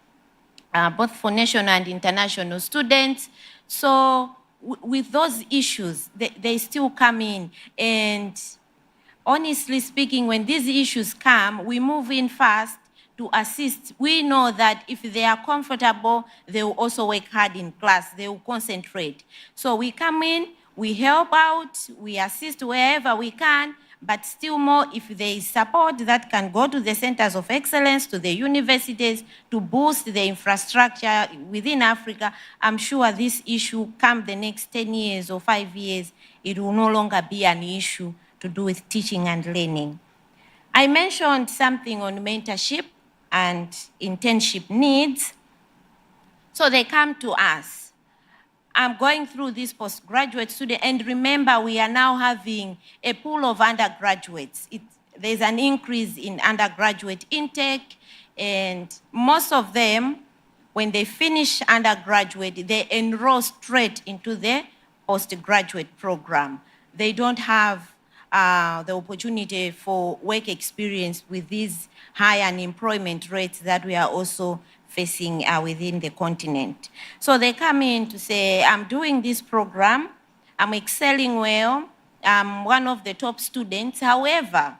S5: both for national and international students. So with those issues, they still come in. And honestly speaking, when these issues come, we move in fast to assist. We know that if they are comfortable, they will also work hard in class, they will concentrate. So we come in, we help out, we assist wherever we can, but still more, if there is support that can go to the Centers of Excellence, to the universities, to boost the infrastructure within Africa, I'm sure this issue, come the next 10 years or 5 years, it will no longer be an issue to do with teaching and learning. I mentioned something on mentorship and internship needs. So they come to us. I'm going through this postgraduate student, and remember, we are now having a pool of undergraduates. There's an increase in undergraduate intake, and most of them, when they finish undergraduate, they enroll straight into the postgraduate program. They don't have the opportunity for work experience with these high unemployment rates that we are also facing within the continent. So they come in to say, I'm doing this program, I'm excelling well, I'm one of the top students. However,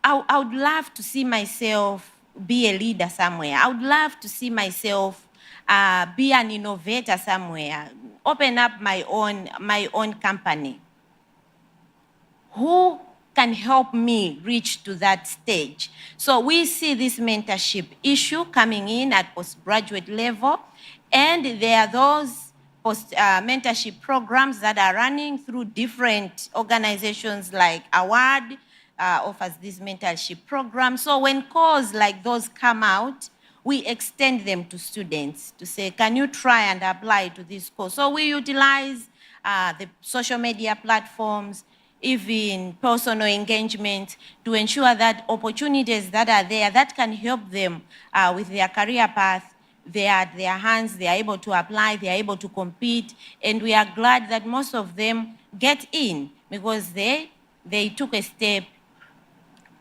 S5: I would love to see myself be a leader somewhere. I would love to see myself be an innovator somewhere, open up my own company. Who can help me reach to that stage? So we see this mentorship issue coming in at postgraduate level, and there are those mentorship programs that are running through different organizations like Award offers this mentorship program. So when calls like those come out, we extend them to students to say, can you try and apply to this course? So we utilize the social media platforms, even personal engagement, to ensure that opportunities that are there that can help them with their career path, they are at their hands, they are able to apply, they are able to compete, and we are glad that most of them get in because they took a step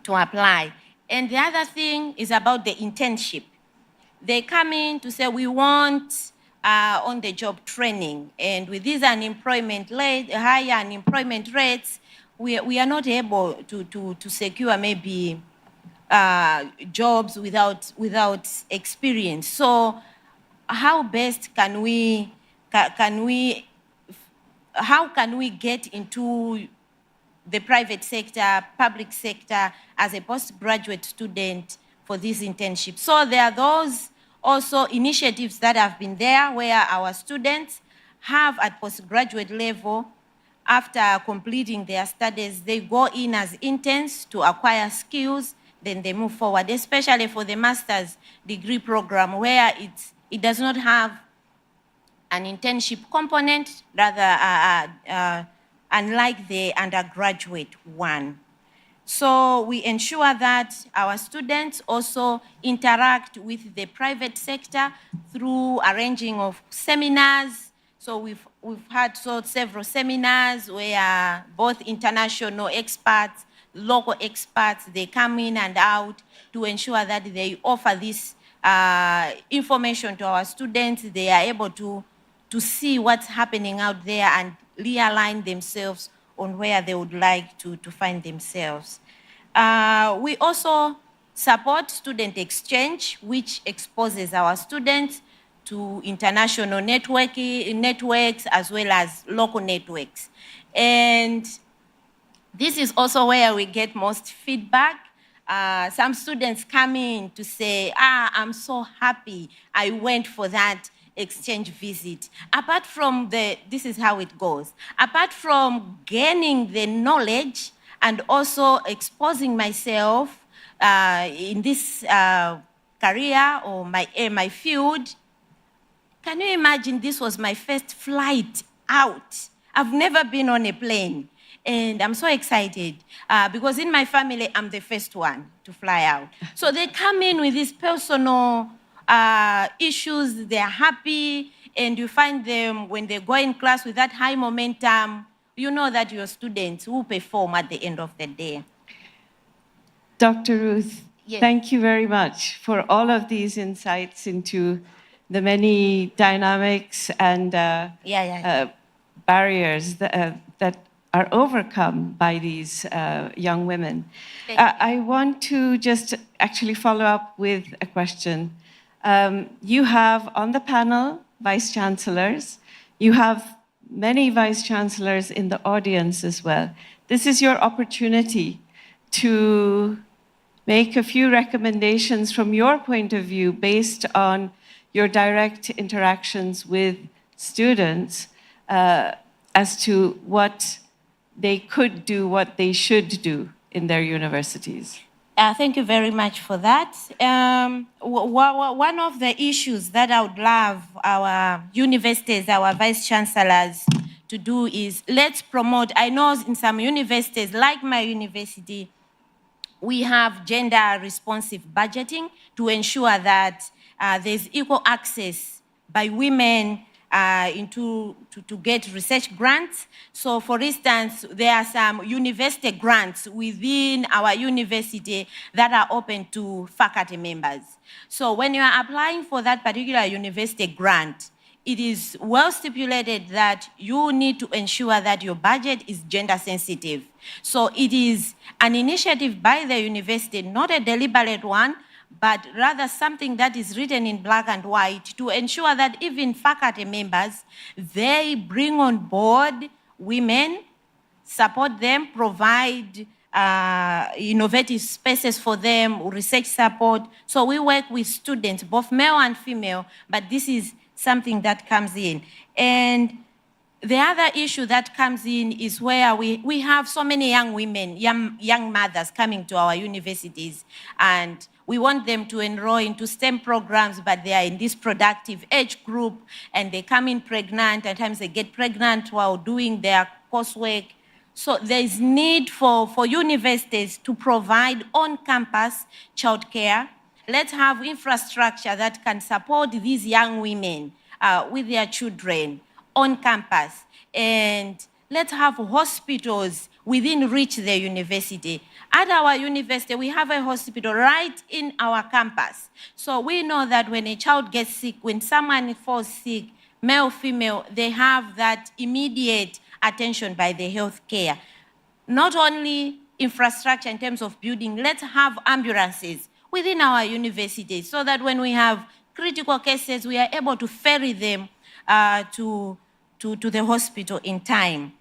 S5: to apply. And the other thing is about the internship. They come in to say, we want on-the-job training, and with these unemployment rate, higher unemployment rates, we are not able to secure maybe jobs without experience. So how best can we get into the private sector, public sector as a postgraduate student for this internship? So there are those also initiatives that have been there where our students have at postgraduate level, after completing their studies, they go in as interns to acquire skills, then they move forward, especially for the master's degree program where it does not have an internship component, rather unlike the undergraduate one. So we ensure that our students also interact with the private sector through arranging of seminars. So we've had several seminars where both international experts, local experts. They come in and out to ensure that they offer this information to our students. They are able to see what's happening out there and realign themselves on where they would like to find themselves. We also support student exchange, which exposes our students to international networks as well as local networks. And this is also where we get most feedback. Some students come in to say, I'm so happy I went for that exchange visit. Apart from this is how it goes. Apart from gaining the knowledge and also exposing myself in this career or my field, can you imagine this was my first flight out? I've never been on a plane. And I'm so excited because in my family, I'm the first one to fly out. So they come in with these personal issues, they're happy, and you find them when they go in class with that high momentum, you know that your students will perform at the end of the day.
S2: Dr. Ruth,
S5: Yes.
S2: Thank you very much for all of these insights into the many dynamics and barriers that are overcome by these young women. I want to just actually follow up with a question. You have on the panel vice chancellors. You have many vice chancellors in the audience as well. This is your opportunity to make a few recommendations from your point of view based on your direct interactions with students as to what they could do, what they should do in their universities.
S5: Thank you very much for that. One of the issues that I would love our universities, our vice chancellors to do is let's promote. I know in some universities, like my university, we have gender responsive budgeting to ensure that there's equal access by women to get research grants. So for instance, there are some university grants within our university that are open to faculty members. So when you are applying for that particular university grant, it is well stipulated that you need to ensure that your budget is gender sensitive. So it is an initiative by the university, not a deliberate one, but rather something that is written in black and white to ensure that even faculty members, they bring on board women, support them, provide innovative spaces for them, research support. So we work with students, both male and female, but this is something that comes in. And the other issue that comes in is where we have so many young women, young mothers coming to our universities, and we want them to enroll into STEM programs, but they are in this productive age group, and they come in pregnant, at times they get pregnant while doing their coursework. So there is need for universities to provide on-campus childcare. Let's have infrastructure that can support these young women with their children on campus. And let's have hospitals within reach the university. At our university, we have a hospital right in our campus. So we know that when a child gets sick, when someone falls sick, male, female, they have that immediate attention by the healthcare. Not only infrastructure in terms of building, let's have ambulances within our universities so that when we have critical cases, we are able to ferry them to the hospital in time.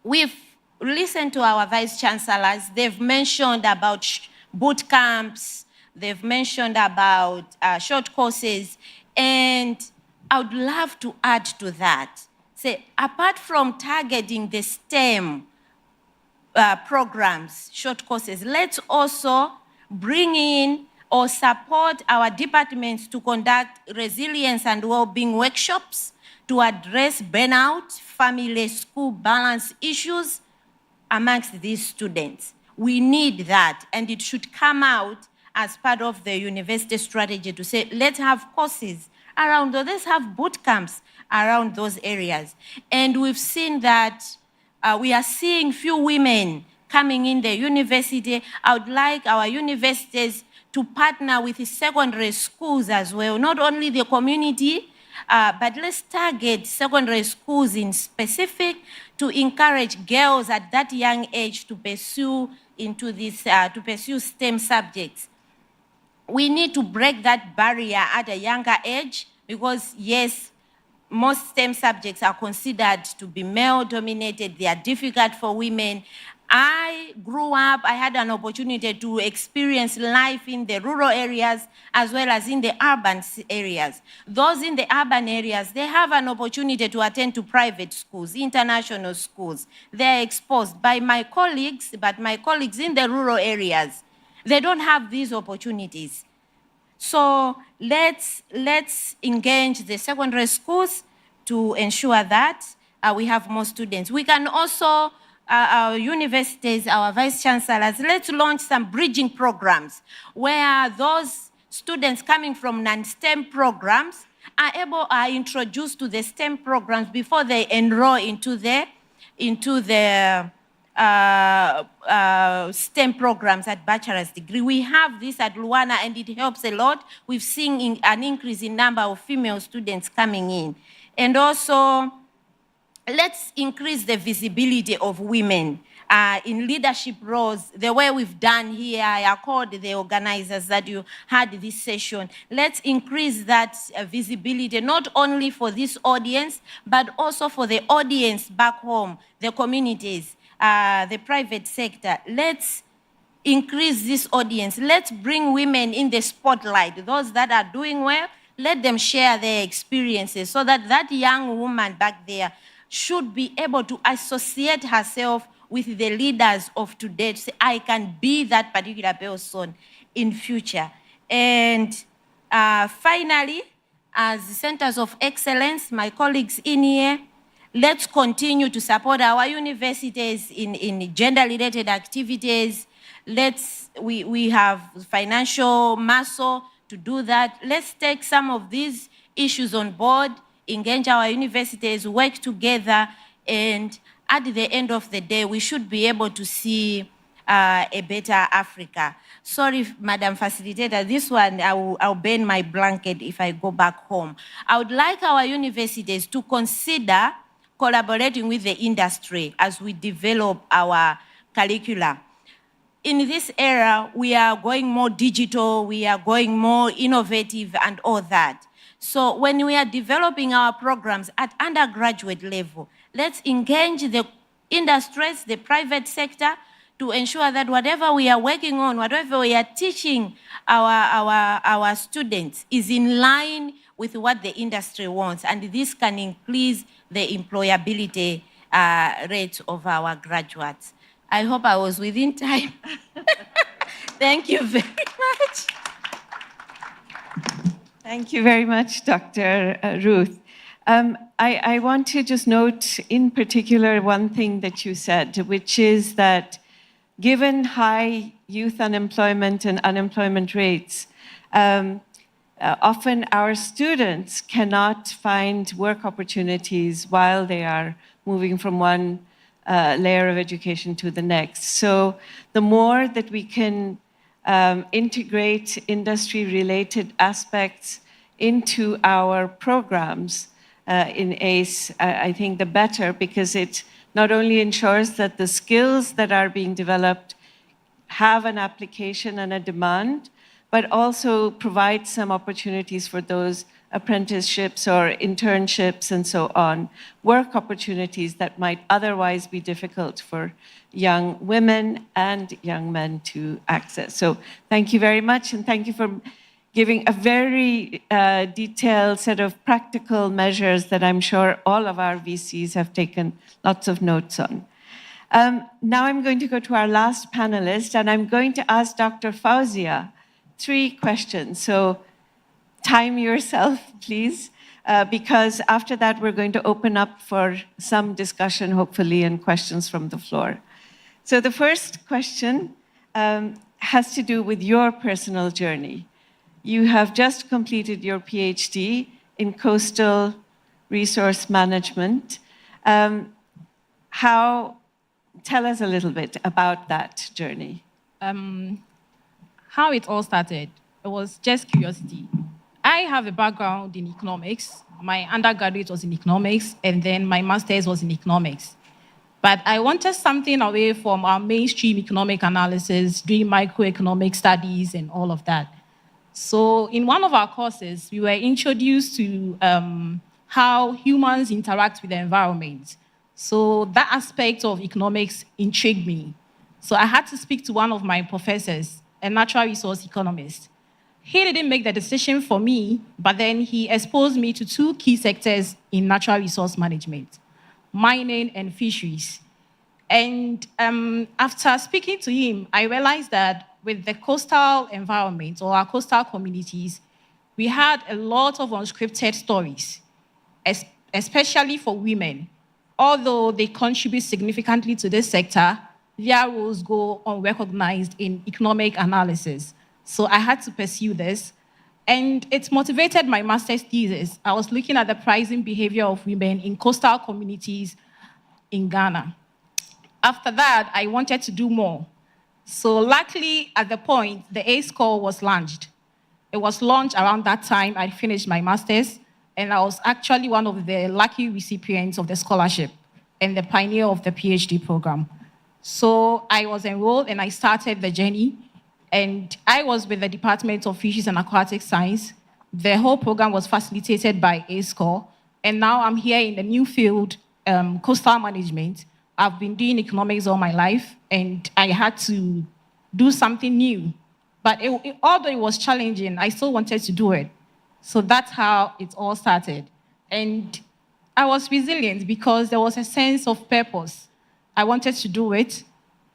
S5: We've listened to our vice chancellors. They've mentioned about boot camps. They've mentioned about short courses. And I would love to add to that. Say, apart from targeting the STEM programs, short courses, let's also bring in or support our departments to conduct resilience and well-being workshops to address burnout, family, school balance issues amongst these students. We need that, and it should come out as part of the university strategy to say, let's have courses around those, let's have boot camps around those areas. And we've seen that we are seeing few women coming in the university. I would like our universities to partner with the secondary schools as well, not only the community, but let's target secondary schools in specific to encourage girls at that young age to pursue into this, to pursue STEM subjects. We need to break that barrier at a younger age because, yes, most STEM subjects are considered to be male-dominated. They are difficult for women. I grew up, I had an opportunity to experience life in the rural areas as well as in the urban areas. Those in the urban areas, they have an opportunity to attend to private schools, international schools. They're exposed by my colleagues, but my colleagues in the rural areas, they don't have these opportunities. So let's engage the secondary schools to ensure that we have more students. We can also, our universities, our vice chancellors, let's launch some bridging programs where those students coming from non-STEM programs are introduced to the STEM programs before they enroll into the STEM programs at bachelor's degree. We have this at Luana and it helps a lot. We've seen an increase in number of female students coming in. And also, let's increase the visibility of women in leadership roles, the way we've done here. I accord the organizers that you had this session. Let's increase that visibility, not only for this audience, but also for the audience back home, the communities, the private sector. Let's increase this audience. Let's bring women in the spotlight. Those that are doing well, let them share their experiences so that that young woman back there should be able to associate herself with the leaders of today to say, I can be that particular person in future. And finally, as centers of excellence, my colleagues in here, let's continue to support our universities in gender-related activities. We have financial muscle to do that. Let's take some of these issues on board, engage our universities, work together, and at the end of the day, we should be able to see a better Africa. Sorry, Madam Facilitator, this one, I'll burn my blanket if I go back home. I would like our universities to consider collaborating with the industry as we develop our curricula. In this era, we are going more digital, we are going more innovative and all that. So when we are developing our programs at undergraduate level, let's engage the industries, the private sector, to ensure that whatever we are working on, whatever we are teaching our students is in line with what the industry wants. And this can increase the employability rate of our graduates. I hope I was within time. Thank you very much.
S2: Thank you very much, Dr. Ruth. I want to just note in particular one thing that you said, which is that given high youth unemployment and unemployment rates, often our students cannot find work opportunities while they are moving from one layer of education to the next. So the more that we can integrate industry-related aspects into our programs in ACE, I think the better, because it not only ensures that the skills that are being developed have an application and a demand, but also provides some opportunities for those apprenticeships or internships and so on, work opportunities that might otherwise be difficult for young women and young men to access. So thank you very much, and thank you for giving a very detailed set of practical measures that I'm sure all of our VCs have taken lots of notes on. Now I'm going to go to our last panelist, and I'm going to ask Dr. Fauzia 3 questions. So time yourself, please, because after that, we're going to open up for some discussion, hopefully, and questions from the floor. So the first question has to do with your personal journey. You have just completed your PhD in coastal resource management. How tell us a little bit about that journey.
S6: How it all started, it was just curiosity. I have a background in economics. My undergraduate was in economics, and then my master's was in economics. But I wanted something away from our mainstream economic analysis, doing microeconomic studies and all of that. So in one of our courses, we were introduced to how humans interact with the environment. So that aspect of economics intrigued me. So I had to speak to one of my professors, a natural resource economist. He didn't make the decision for me, but then he exposed me to two key sectors in natural resource management: mining and fisheries. And after speaking to him, I realized that with the coastal environment or our coastal communities, we had a lot of unscripted stories, especially for women. Although they contribute significantly to this sector, their roles go unrecognized in economic analysis. So I had to pursue this. And it motivated my master's thesis. I was looking at the pricing behavior of women in coastal communities in Ghana. After that, I wanted to do more. So luckily, at the point, the A score was launched. It was launched around that time I finished my master's, and I was actually one of the lucky recipients of the scholarship and the pioneer of the PhD program. So I was enrolled and I started the journey, and I was with the Department of Fisheries and Aquatic Science. The whole program was facilitated by A score, and now I'm here in the new field, coastal management. I've been doing economics all my life, and I had to do something new. But although it was challenging, I still wanted to do it. So that's how it all started. And I was resilient because there was a sense of purpose. I wanted to do it,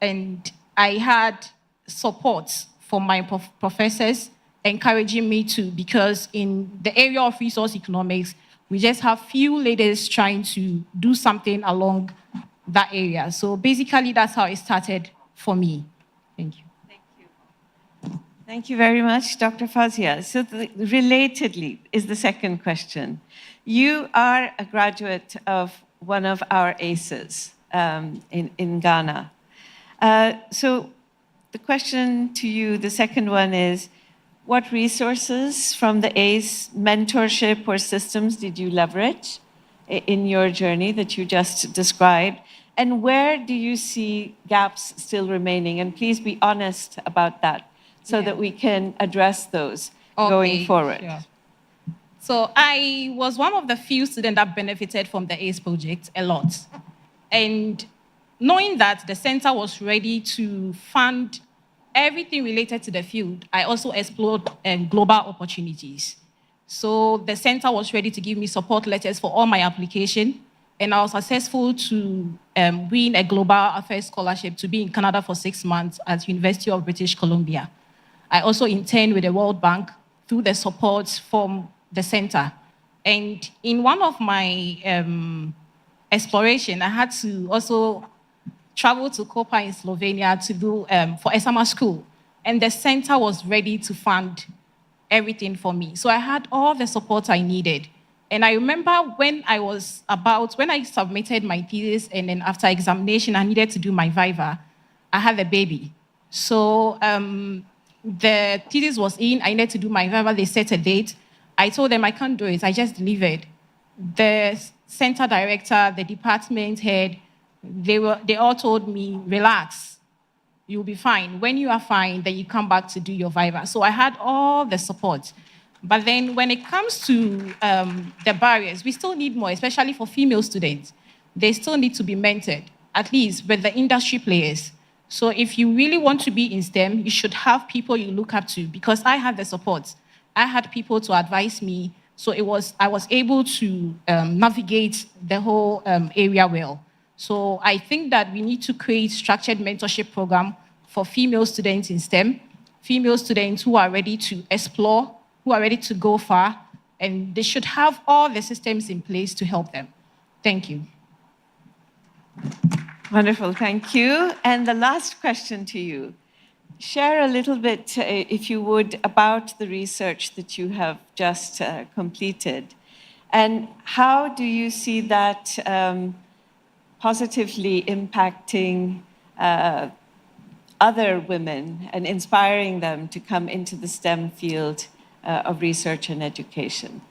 S6: and I had support from my professors encouraging me to, because in the area of resource economics, we just have few ladies trying to do something along that area. So basically, that's how it started for me. Thank you.
S2: Thank you. Thank you very much, Dr. Fazia. So relatedly is the second question. You are a graduate of one of our ACEs in Ghana. So the question to you, the second one is, what resources from the ACE mentorship or systems did you leverage in your journey that you just described? And where do you see gaps still remaining? And please be honest about that so that we can address those going forward.
S6: Sure. So I was one of the few students that benefited from the ACE project a lot. And knowing that the center was ready to fund everything related to the field, I also explored global opportunities. So the center was ready to give me support letters for all my application, and I was successful to win a global affairs scholarship to be in Canada for 6 months at University of British Columbia. I also interned with the World Bank through the support from the center. And in one of my exploration, I had to also travel to Koper in Slovenia to do for a summer school. And the center was ready to fund everything for me. So I had all the support I needed. And I remember when I submitted my thesis, and then after examination, I needed to do my viva, I had a baby. So the thesis was in, I needed to do my viva, they set a date. I told them I can't do it, I just delivered. The center director, the department head, they all told me, relax, you'll be fine. When you are fine, then you come back to do your viva. So I had all the support. But then when it comes to the barriers, we still need more, especially for female students. They still need to be mentored, at least with the industry players. So if you really want to be in STEM, you should have people you look up to, because I had the support. I had people to advise me. So I was able to navigate the whole area well. So I think that we need to create structured mentorship program for female students in STEM, female students who are ready to explore, who are ready to go far, and they should have all the systems in place to help them. Thank you.
S2: Wonderful, thank you. And the last question to you. Share a little bit, if you would, about the research that you have just completed. And how do you see that positively impacting other women and inspiring them to come into the STEM field of research and education?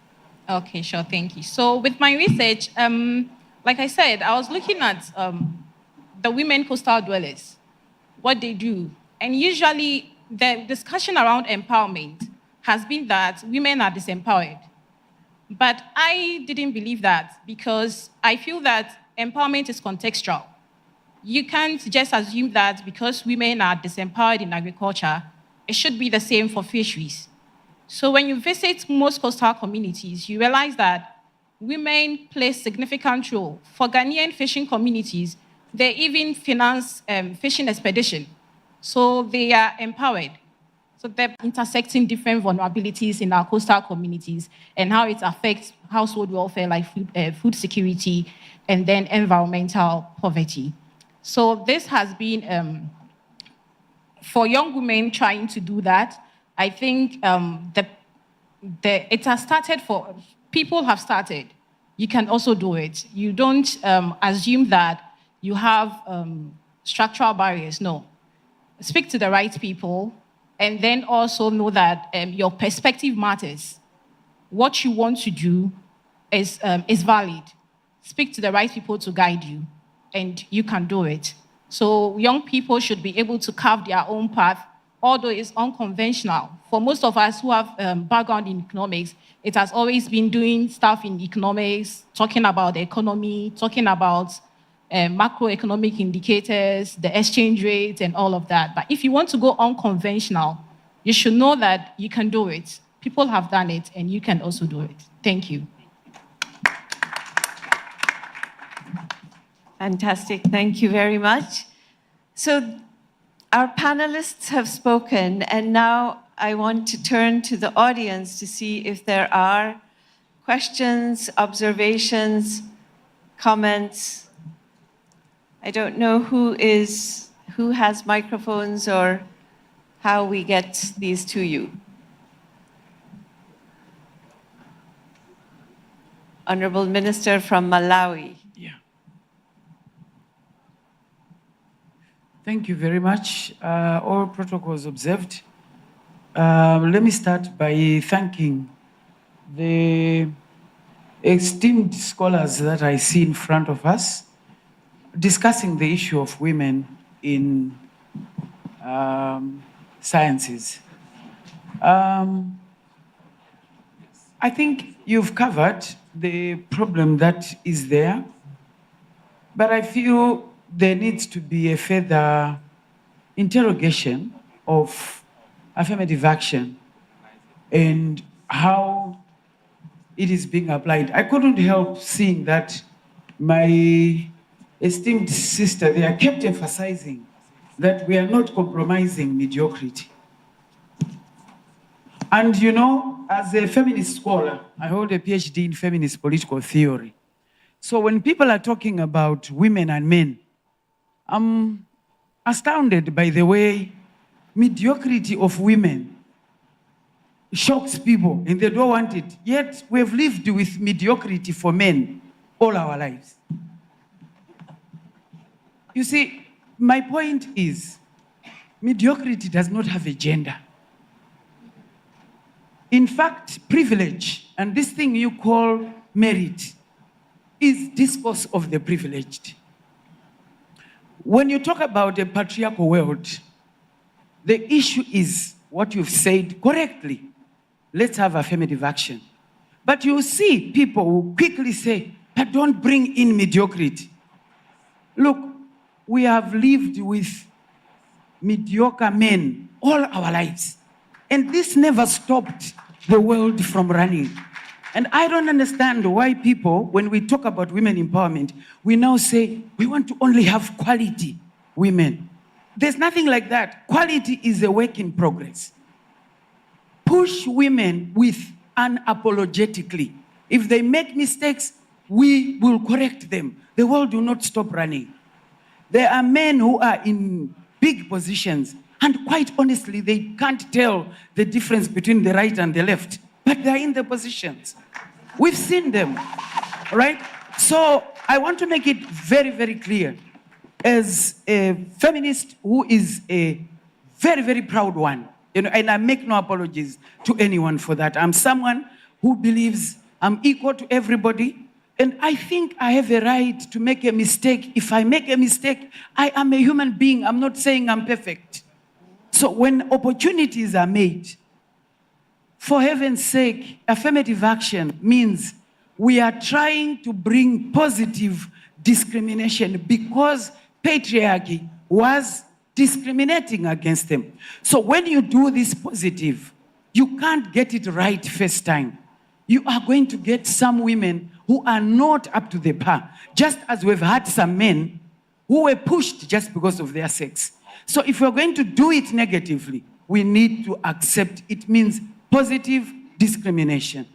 S6: Okay, sure, thank you. So with my research, like I said, I was looking at the women coastal dwellers, what they do. And usually the discussion around empowerment has been that women are disempowered. But I didn't believe that because I feel that empowerment is contextual. You can't just assume that because women are disempowered in agriculture, it should be the same for fisheries. So when you visit most coastal communities, you realize that women play significant role. For Ghanaian fishing communities, they even finance fishing expedition. So they are empowered. So they're intersecting different vulnerabilities in our coastal communities and how it affects household welfare like food security and then environmental poverty. So this has been, for young women trying to do that, I think it has started for, people have started. You can also do it. You don't assume that you have structural barriers, no. Speak to the right people and then also know that your perspective matters. What you want to do is valid. Speak to the right people to guide you and you can do it. So young people should be able to carve their own path, although it's unconventional. For most of us who have background in economics, it has always been doing stuff in economics, talking about the economy, talking about macroeconomic indicators, the exchange rate, and all of that. But if you want to go unconventional, you should know that you can do it. People have done it, and you can also do it. Thank you.
S2: Fantastic. Thank you very much. So our panelists have spoken, and now I want to turn to the audience to see if there are questions, observations, comments. I don't know who has microphones or how we get these to you. Honorable Minister from Malawi.
S7: Thank you very much. All protocols observed. Let me start by thanking the esteemed scholars that I see in front of us discussing the issue of women in sciences. I think you've covered the problem that is there, but I feel there needs to be a further interrogation of affirmative action and how it is being applied. I couldn't help seeing that my esteemed sister there kept emphasizing that we are not compromising mediocrity. And you know, as a feminist scholar, I hold a PhD in feminist political theory. So when people are talking about women and men, I'm astounded by the way mediocrity of women shocks people and they don't want it. Yet we've lived with mediocrity for men all our lives. You see, my point is mediocrity does not have a gender. In fact, privilege and this thing you call merit is discourse of the privileged. When you talk about a patriarchal world, the issue is what you've said correctly. Let's have affirmative action. But you see people who quickly say, but don't bring in mediocrity. Look, we have lived with mediocre men all our lives. And this never stopped the world from running. And I don't understand why people, when we talk about women empowerment, we now say we want to only have quality women. There's nothing like that. Quality is a work in progress. Push women with unapologetically. If they make mistakes, we will correct them. The world will not stop running. There are men who are in big positions, and quite honestly, they can't tell the difference between the right and the left, but they're in the positions. We've seen them, right? So I want to make it very, very clear. As a feminist who is a very, very proud one, and I make no apologies to anyone for that. I'm someone who believes I'm equal to everybody, and I think I have a right to make a mistake. If I make a mistake, I am a human being. I'm not saying I'm perfect. So when opportunities are made, for heaven's sake, affirmative action means we are trying to bring positive discrimination because patriarchy was discriminating against them. So when you do this positive, you can't get it right first time. You are going to get some women who are not up to the par, just as we've had some men who were pushed just because of their sex. So if we're going to do it negatively, we need to accept it means positive discrimination.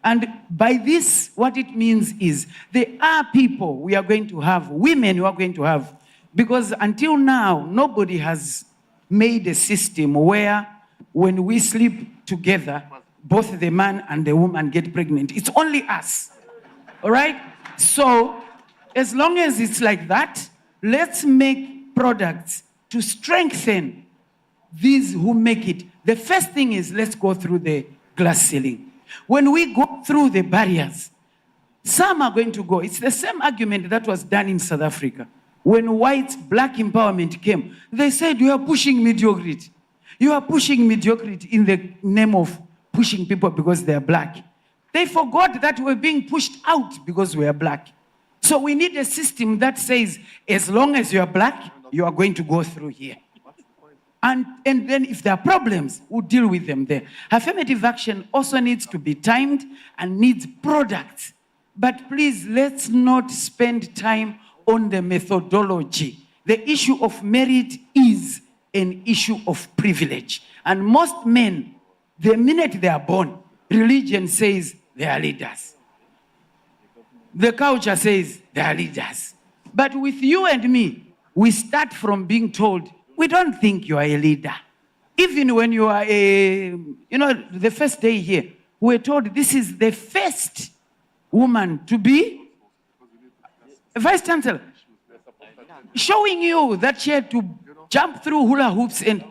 S7: And by this, what it means is there are people we are going to have, women we are going to have, because until now, nobody has made a system where when we sleep together, both the man and the woman get pregnant. It's only us, all right? So as long as it's like that, let's make products to strengthen these who make it. The first thing is let's go through the glass ceiling. When we go through the barriers, some are going to go. It's the same argument that was done in South Africa. When white, black empowerment came, they said, you are pushing mediocrity. You are pushing mediocrity in the name of pushing people because they are black. They forgot that we're being pushed out because we are black. So we need a system that says, as long as you are black, you are going to go through here. And then if there are problems, we'll deal with them there. Affirmative action also needs to be timed and needs products. But please, let's not spend time on the methodology. The issue of merit is an issue of privilege. And most men, the minute they are born, religion says they are leaders. The culture says they are leaders. But with you and me, we start from being told, we don't think you are a leader. Even when you are the first day here, we were told this is the first woman to be a vice chancellor. Showing you that she had to jump through hula hoops, and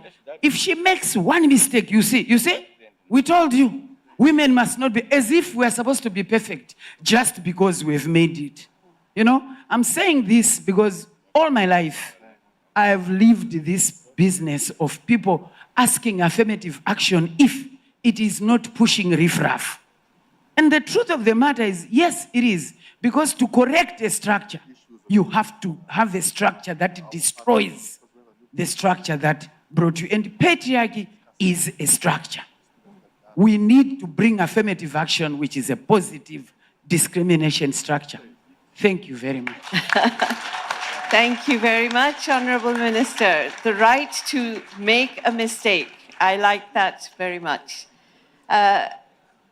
S7: if she makes one mistake, you see, we told you, women must not be, as if we're supposed to be perfect just because we've made it. I'm saying this because all my life, I have lived this business of people asking affirmative action if it is not pushing riffraff. And the truth of the matter is, yes, it is. Because to correct a structure, you have to have a structure that destroys the structure that brought you. And patriarchy is a structure. We need to bring affirmative action, which is a positive discrimination structure. Thank you very much.
S2: Thank you very much, Honorable Minister. The right to make a mistake. I like that very much.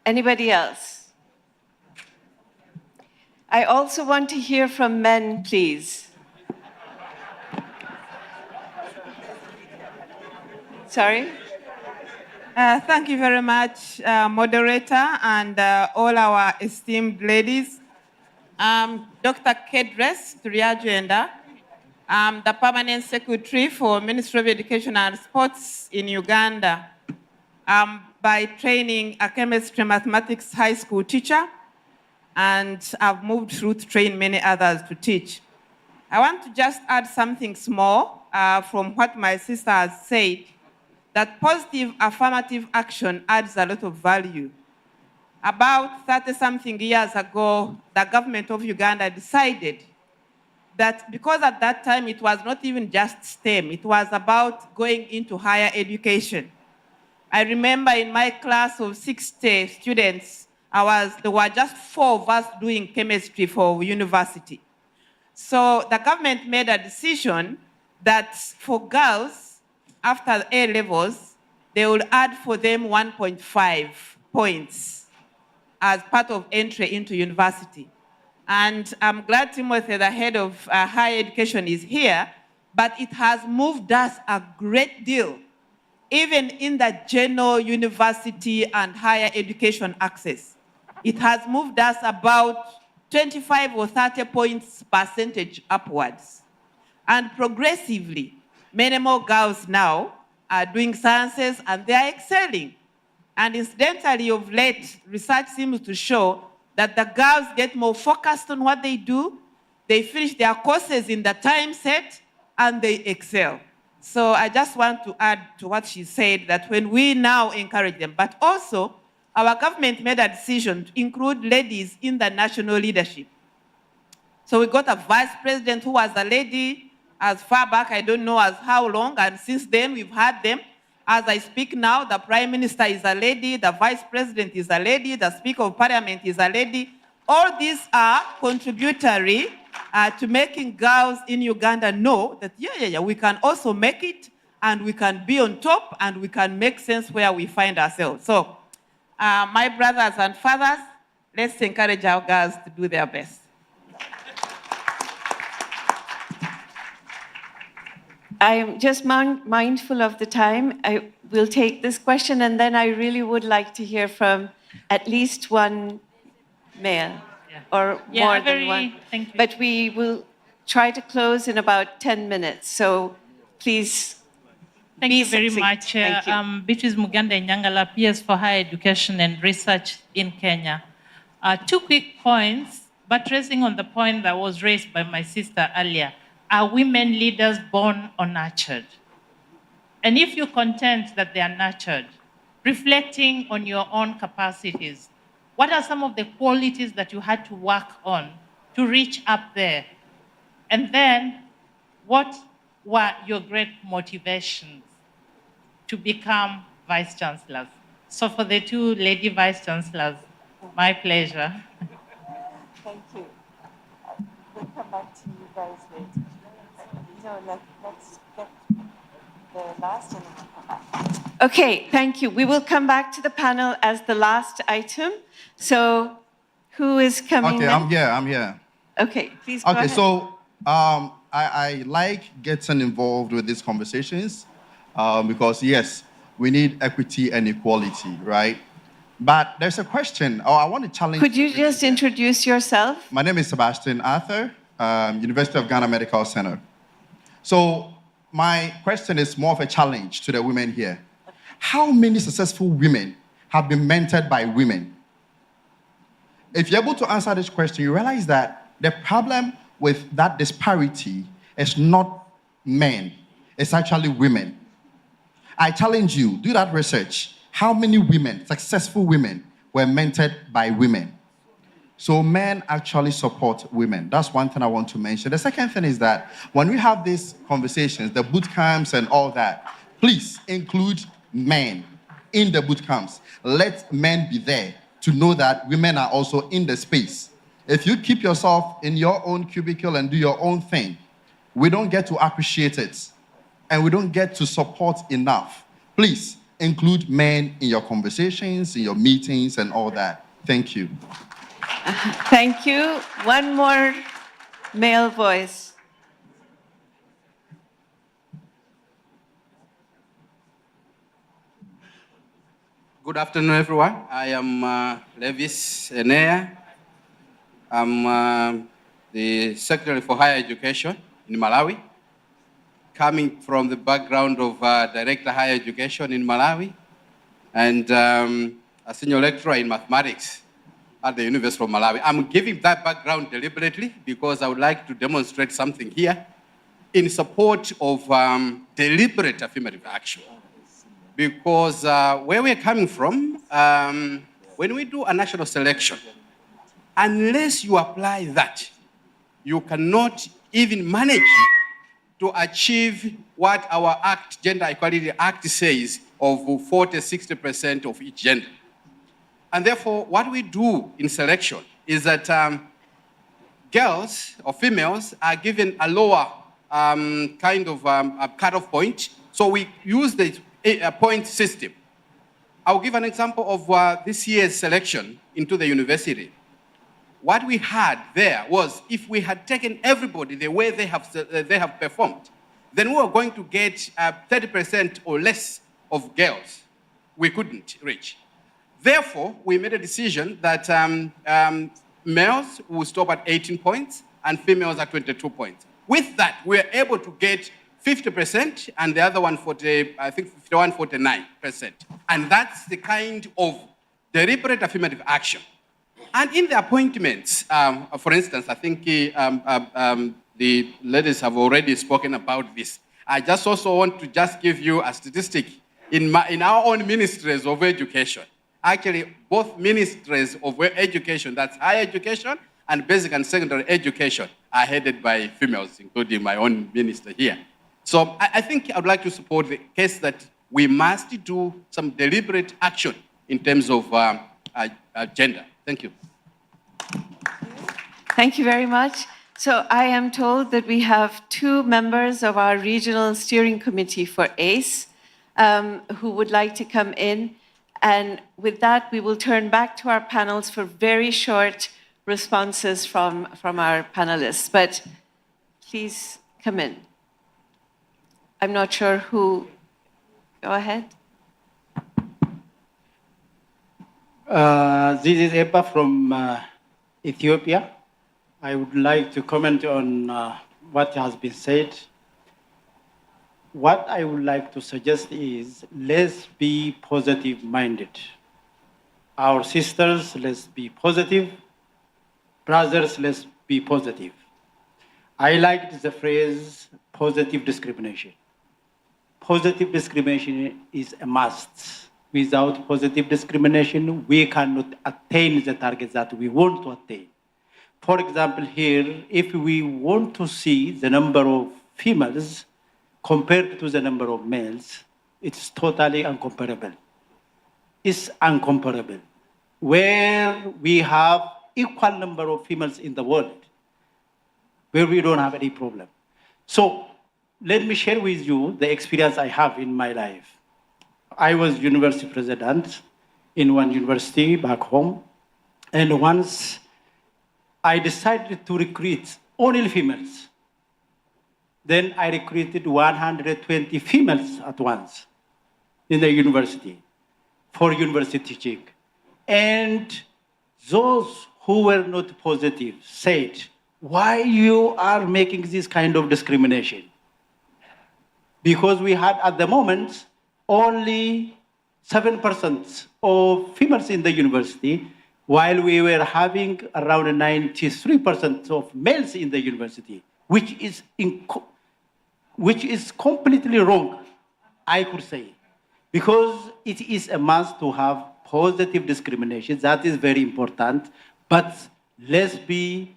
S2: Anybody else? I also want to hear from men, please. Sorry?
S8: Thank you very much, moderator, and all our esteemed ladies. Dr. Kedres Turiagenda. I'm the Permanent Secretary for Ministry of Education and Sports in Uganda. By training, a chemistry mathematics high school teacher, and I've moved through to train many others to teach. I want to just add something small from what my sister has said, that positive affirmative action adds a lot of value. About 30-something years ago, the government of Uganda decided that because at that time it was not even just STEM, it was about going into higher education. I remember in my class of 60 students, there were just 4 of us doing chemistry for university. So the government made a decision that for girls, after A levels, they would add for them 1.5 points as part of entry into university. And I'm glad Timothy, the head of higher education, is here, but it has moved us a great deal, even in the general university and higher education access. It has moved us about 25 or 30 points percentage upwards. And progressively, many more girls now are doing sciences and they are excelling. And incidentally, of late, research seems to show that the girls get more focused on what they do, they finish their courses in the time set, and they excel. So I just want to add to what she said, that when we now encourage them, but also our government made a decision to include ladies in the national leadership. So we got a vice president who was a lady as far back, I don't know as how long, and since then we've had them. As I speak now, the prime minister is a lady, the vice president is a lady, the speaker of parliament is a lady. All these are contributory to making girls in Uganda know that, we can also make it, and we can be on top, and we can make sense where we find ourselves. So, my brothers and fathers, let's encourage our girls to do their best.
S2: I'm just mindful of the time. I will take this question, and then I really would like to hear from at least one male, or more than one.
S9: Thank you.
S2: But we will try to close in about 10 minutes, so please.
S9: Thank you very much.
S2: Thank you.
S9: Beatrice Muganda Nyangala, PS for Higher Education and Research in Kenya. 2 quick points, buttressing on the point that was raised by my sister earlier. Are women leaders born or nurtured? And if you contend that they are nurtured, reflecting on your own capacities, what are some of the qualities that you had to work on to reach up there? And then, what were your great motivations to become vice chancellors? So for the 2 lady vice chancellors, my pleasure.
S2: Thank you. We'll come back to you guys later. No, let's get the last and then we'll come back. Okay, thank you. We will come back to the panel as the last item. So, who is coming
S10: Okay,
S2: next?
S10: I'm here.
S2: Okay, please go ahead.
S10: So I like getting involved with these conversations because, yes, we need equity and equality, right? But there's a question, I want to challenge...
S2: Could you just introduce yourself?
S10: My name is Sebastian Arthur, University of Ghana Medical Center. So my question is more of a challenge to the women here. How many successful women have been mentored by women? If you're able to answer this question, you realize that the problem with that disparity is not men, it's actually women. I challenge you, do that research. How many women, successful women, were mentored by women? So men actually support women. That's one thing I want to mention. The second thing is that when we have these conversations, the boot camps and all that, please include men in the boot camps. Let men be there to know that women are also in the space. If you keep yourself in your own cubicle and do your own thing, we don't get to appreciate it, and we don't get to support enough. Please include men in your conversations, in your meetings, and all that. Thank you.
S2: Thank you. One more male voice.
S11: Good afternoon, everyone. I am Levis Enea. I'm the Secretary for Higher Education in Malawi, coming from the background of Director Higher Education in Malawi, and a senior lecturer in mathematics at the University of Malawi. I'm giving that background deliberately because I would like to demonstrate something here in support of deliberate affirmative action. Because where we're coming from, when we do a national selection, unless you apply that, you cannot even manage to achieve what our Act, Gender Equality Act says of 40-60% of each gender. And therefore, what we do in selection is that girls or females are given a lower kind of a cutoff point. So we use the point system. I'll give an example of this year's selection into the university. What we had there was, if we had taken everybody the way they have performed, then we were going to get 30% or less of girls we couldn't reach. Therefore, we made a decision that males will stop at 18 points and females at 22 points. With that, we are able to get 50% and the other one 49%. And that's the kind of deliberate affirmative action. And in the appointments, for instance, I think the ladies have already spoken about this. I just also want to just give you a statistic. In our own ministries of education, actually both ministries of education, that's higher education and basic and secondary education, are headed by females, including my own minister here. So I think I would like to support the case that we must do some deliberate action in terms of gender. Thank you.
S2: Thank you very much. So I am told that we have 2 members of our regional steering committee for ACE who would like to come in. And with that, we will turn back to our panels for very short responses from our panelists. But please come in. I'm not sure who. Go ahead.
S12: This is Eba from Ethiopia. I would like to comment on what has been said. What I would like to suggest is let's be positive-minded. Our sisters, let's be positive. Brothers, let's be positive. I liked the phrase positive discrimination. Positive discrimination is a must. Without positive discrimination, we cannot attain the targets that we want to attain. For example, here, if we want to see the number of females compared to the number of males, it's totally incomparable. It's incomparable. Where we have equal number of females in the world, where we don't have any problem. So let me share with you the experience I have in my life. I was university president in one university back home, and once I decided to recruit only females. Then I recruited 120 females at once in the university for university teaching. And those who were not positive said, why you are making this kind of discrimination? Because we had at the moment only 7% of females in the university, while we were having around 93% of males in the university, which is completely wrong, I could say, because it is a must to have positive discrimination. That is very important, but let's be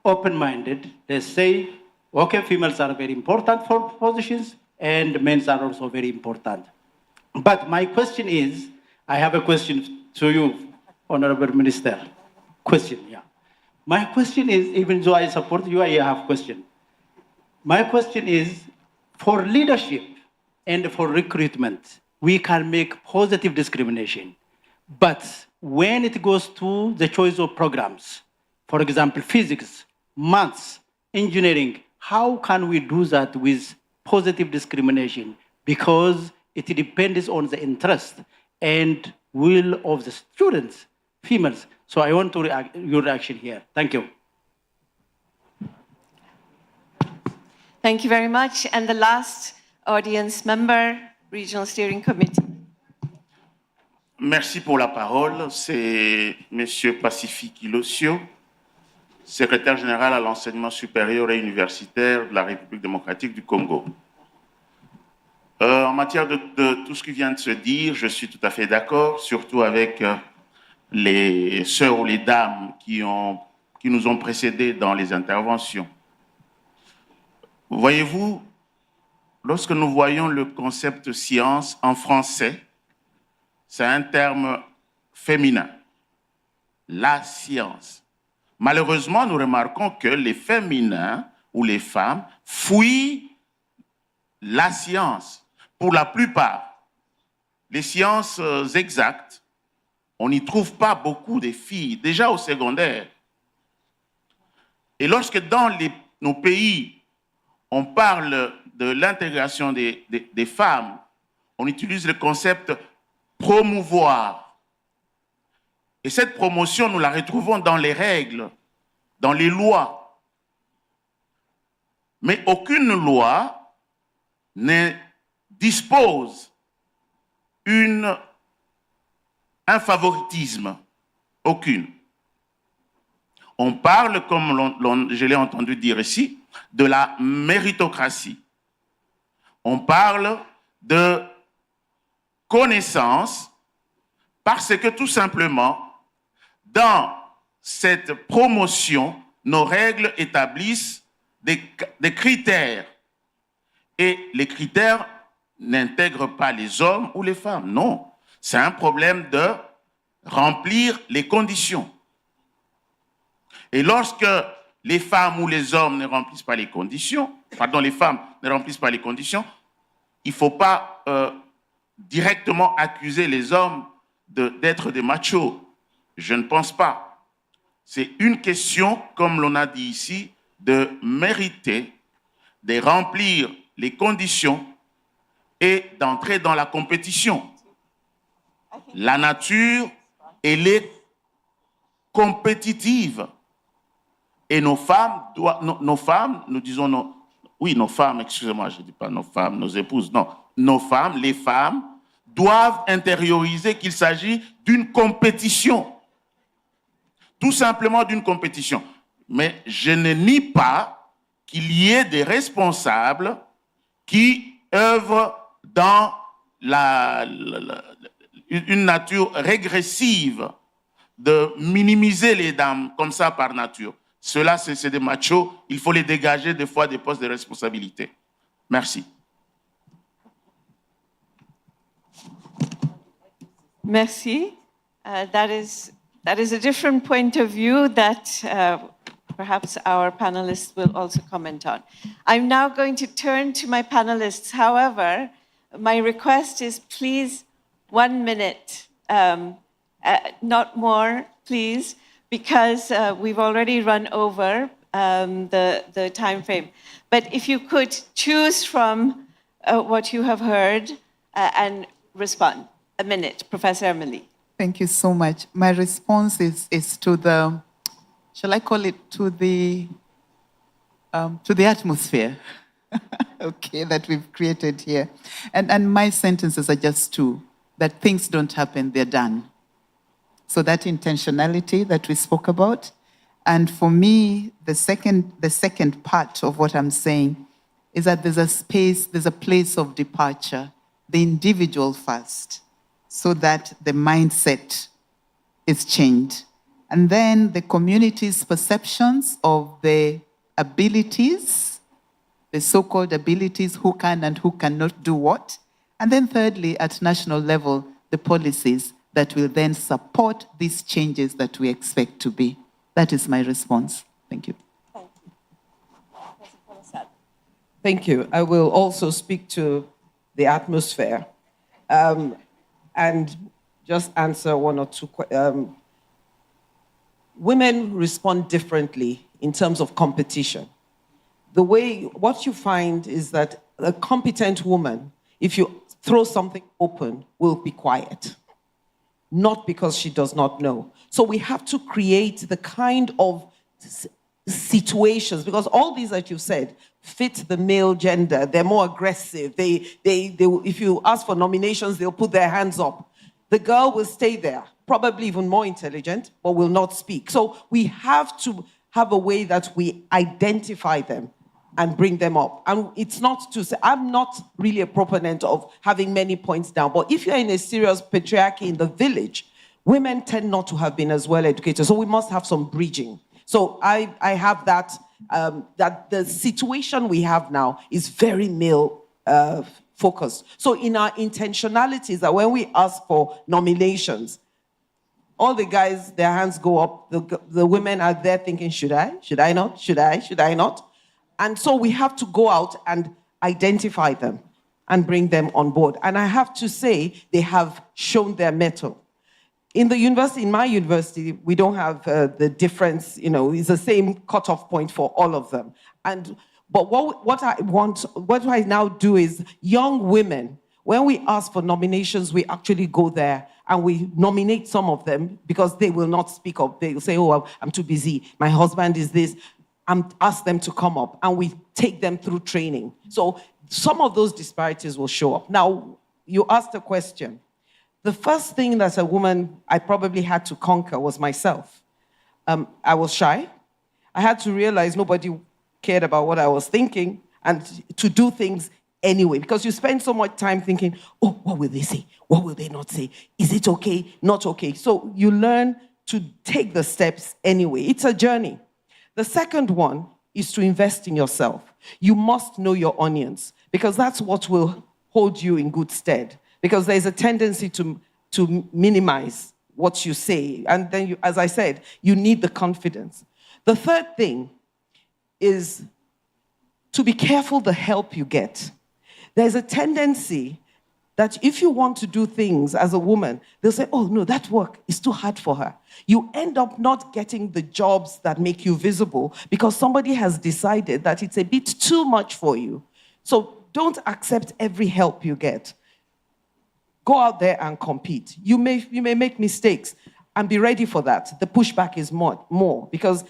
S12: open-minded. Let's say, okay, females are very important for positions, and men are also very important. But my question is, I have a question to you, Honorable Minister. Question, yeah. My question is, even though I support you, I have a question. My question is, for leadership and for recruitment, we can make positive discrimination. But when it goes to the choice of programs, for example, physics, maths, engineering, how can we do that with positive discrimination? Because it depends on the interest and will of the students, females. So I want your reaction here. Thank you.
S2: Thank you very much. And the last audience member, Regional Steering Committee.
S13: Merci pour la parole. C'est M. Pacifique Ilosio, secrétaire général à l'enseignement supérieur et universitaire de la République démocratique du Congo. En matière de tout ce qui vient de se dire, je suis tout à fait d'accord, surtout avec les sœurs ou les dames qui nous ont précédés dans les interventions. Voyez-vous, lorsque nous voyons le concept science en français, c'est un terme féminin, la science. Malheureusement, nous remarquons que les féminins ou les femmes fuient la science. Pour la plupart, les sciences exactes, on n'y trouve pas beaucoup de filles, déjà au secondaire. Et lorsque dans nos pays, on parle de l'intégration des femmes, on utilise le concept promouvoir. Et cette promotion, nous la retrouvons dans les règles, dans les lois. Mais aucune loi ne dispose un favoritisme. Aucune. On parle, comme je l'ai entendu dire ici, de la méritocratie. On parle de connaissance parce que tout simplement, dans cette promotion, nos règles établissent des critères. Et les critères n'intègrent pas les hommes ou les femmes. Non, c'est un problème de remplir les conditions. Et lorsque les femmes ou les hommes ne remplissent pas les conditions, pardon, les femmes ne remplissent pas les conditions, il ne faut pas directement accuser les hommes d'être des machos. Je ne pense pas. C'est une question, comme l'on a dit ici, de mériter, de remplir les conditions et d'entrer dans la compétition. La nature, elle est compétitive. Et nos femmes, nous disons, nos femmes, excusez-moi, je ne dis pas nos femmes, nos épouses, non. Nos femmes, les femmes, doivent intérioriser qu'il s'agit d'une compétition. Tout simplement d'une compétition. Mais je ne nie pas qu'il y ait des responsables qui œuvrent dans une nature régressive de minimiser les dames comme ça par nature. Ceux-là, c'est des machos. Il faut les dégager des fois des postes de responsabilité. Merci.
S2: Merci. That is a different point of view that perhaps our panelists will also comment on. I'm now going to turn to my panelists. However, my request is please 1 minute, not more, please, because we've already run over the time frame. But if you could choose from what you have heard and respond. A minute, Professor Emily.
S3: Thank you so much. My response is to the, shall I call it to the atmosphere, okay, that we've created here. And my sentences are just two, that things don't happen, they're done. So that intentionality that we spoke about. And for me, the second part of what I'm saying is that there's a space, there's a place of departure, the individual first, so that the mindset is changed. And then the community's perceptions of the abilities, the so-called abilities, who can and who cannot do what. And then thirdly, at national level, the policies that will then support these changes that we expect to be. That is my response. Thank you.
S4: Thank you. I will also speak to the atmosphere. And just answer one or two questions. Women respond differently in terms of competition. What you find is that a competent woman, if you throw something open, will be quiet. Not because she does not know. So we have to create the kind of situations, because all these that you've said fit the male gender. They're more aggressive. They if you ask for nominations, they'll put their hands up. The girl will stay there, probably even more intelligent, but will not speak. So we have to have a way that we identify them and bring them up. And it's not to say, I'm not really a proponent of having many points down, but if you're in a serious patriarchy in the village, women tend not to have been as well educated. So we must have some bridging. So I have that the situation we have now is very male focused. So in our intentionalities, that when we ask for nominations, all the guys, their hands go up. The women are there thinking, should I? Should I not? Should I? Should I not? And so we have to go out and identify them and bring them on board. And I have to say, they have shown their mettle. In my university, we don't have the difference, it's the same cutoff point for all of them. But what I now do is young women, When we ask for nominations, we actually go there and we nominate some of them because they will not speak up. They will say, oh, I'm too busy. My husband is this. Ask them to come up, and we take them through training. So some of those disparities will show up. Now, you asked a question. The first thing as a woman I probably had to conquer was myself. I was shy. I had to realize nobody cared about what I was thinking and to do things anyway, because you spend so much time thinking, oh, what will they say? What will they not say? Is it okay? Not okay. So you learn to take the steps anyway. It's a journey. The second one is to invest in yourself. You must know your audience, because that's what will hold you in good stead. Because there's a tendency to minimize what you say. And then, as I said, you need the confidence. The third thing is to be careful the help you get. There's a tendency that if you want to do things as a woman, they'll say, oh, no, that work is too hard for her. You end up not getting the jobs that make you visible because somebody has decided that it's a bit too much for you. So don't accept every help you get. Go out there and compete. You may make mistakes, and be ready for that. The pushback is more because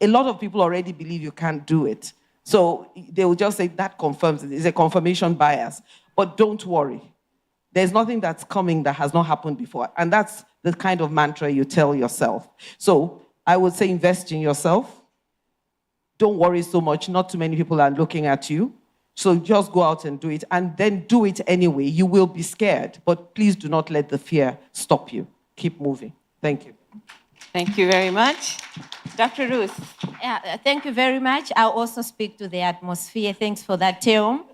S4: a lot of people already believe you can't do it. So they will just say that confirms it. It's a confirmation bias. But don't worry. There's nothing that's coming that has not happened before. And that's the kind of mantra you tell yourself. So I would say invest in yourself. Don't worry so much. Not too many people are looking at you. So just go out and do it. And then do it anyway. You will be scared. But please do not let the fear stop you. Keep moving. Thank you.
S2: Thank you very much. Dr. Ruth.
S5: Yeah, thank you very much. I'll also speak to the atmosphere. Thanks for that term.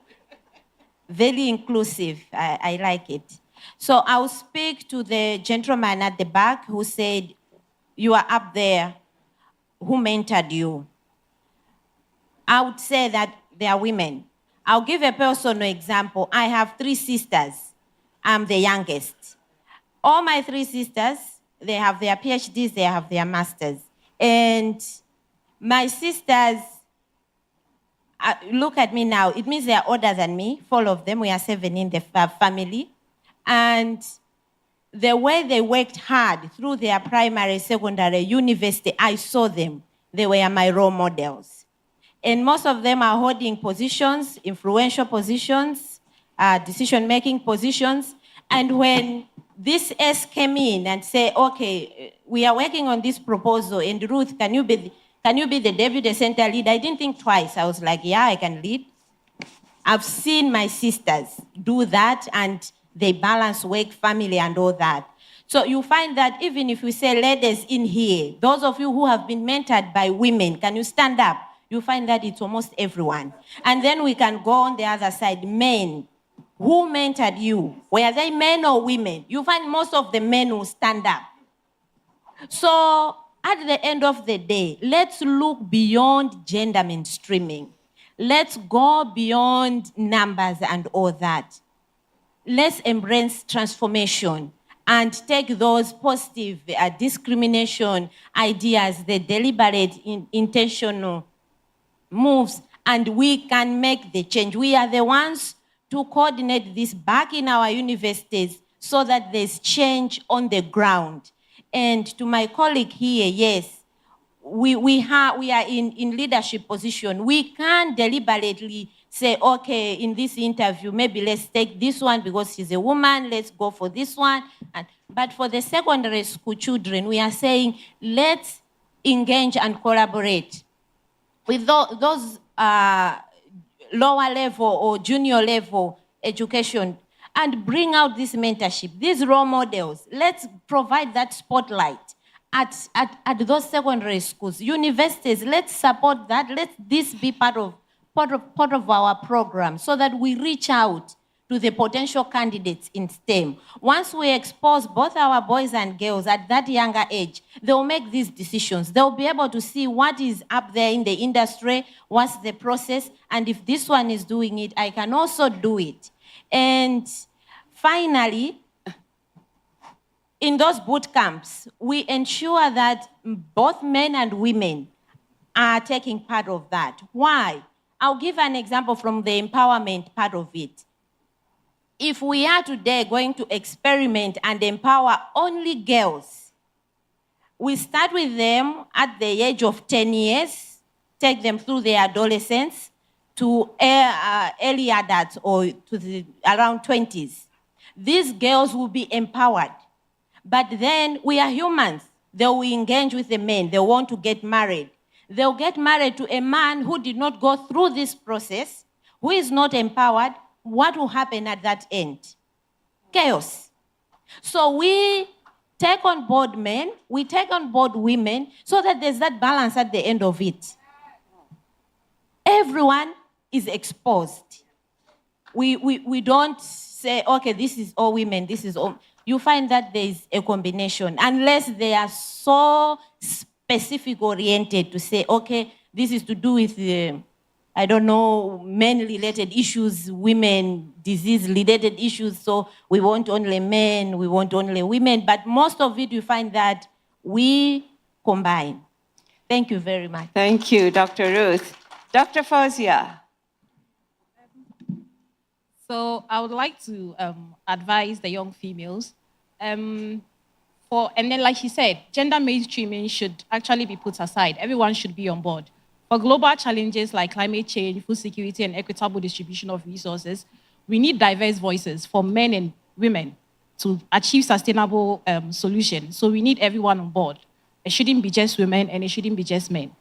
S5: Very inclusive. I like it. So I'll speak to the gentleman at the back who said, you are up there. Who mentored you? I would say that they are women. I'll give a personal example. I have 3 sisters. I'm the youngest. All my 3 sisters, they have their PhDs, they have their masters. And my sisters, look at me now. It means they are older than me, 4 of them. We are 7 in the family. And the way they worked hard through their primary, secondary, university, I saw them. They were my role models. And most of them are holding positions, influential positions, decision-making positions. And when this S came in and said, okay, we are working on this proposal, and Ruth, can you be the deputy center lead? I didn't think twice. I was like, yeah, I can lead. I've seen my sisters do that, and they balance work, family, and all that. So you find that even if we say ladies in here, those of you who have been mentored by women, can you stand up? You find that it's almost everyone. And then we can go on the other side, men. Who mentored you? Were they men or women? You find most of the men who stand up. So at the end of the day, let's look beyond gender mainstreaming. Let's go beyond numbers and all that. Let's embrace transformation and take those positive discrimination ideas, the deliberate, intentional moves, and we can make the change. We are the ones to coordinate this back in our universities so that there's change on the ground. And to my colleague here, yes, we are in leadership position. We can deliberately say, okay, in this interview, maybe let's take this one because she's a woman, let's go for this one. But for the secondary school children, we are saying, let's engage and collaborate with those lower level or junior level education and bring out this mentorship, these role models. Let's provide that spotlight at those secondary schools, universities. Let's support that. Let this be part of our program so that we reach out to the potential candidates in STEM. Once we expose both our boys and girls at that younger age, they'll make these decisions. They'll be able to see what is up there in the industry, what's the process, and if this one is doing it, I can also do it. And finally, in those boot camps, we ensure that both men and women are taking part of that. Why? I'll give an example from the empowerment part of it. if we are today going to experiment and empower only girls, we start with them at the age of 10 years, take them through their adolescence to early adults or to the around 20s. These girls will be empowered. But then we are humans. They will engage with the men. They want to get married. They'll get married to a man who did not go through this process, who is not empowered. What will happen at that end? Chaos. So we take on board men, we take on board women, so that there's that balance at the end of it. Everyone is exposed. We don't say, okay, this is all women, this is all. You find that there is a combination, unless they are so specific oriented to say, okay, this is to do with, I don't know, men-related issues, women, disease-related issues, so we want only men, we want only women, but most of it you find that we combine. Thank you very much.
S2: Thank you, Dr. Ruth. Dr. Fauzia.
S6: So I would like to advise the young females, and then like she said, gender mainstreaming should actually be put aside. Everyone should be on board. For global challenges like climate change, food security, and equitable distribution of resources, we need diverse voices for men and women to achieve sustainable solutions. So we need everyone on board. It shouldn't be just women and it shouldn't be just men.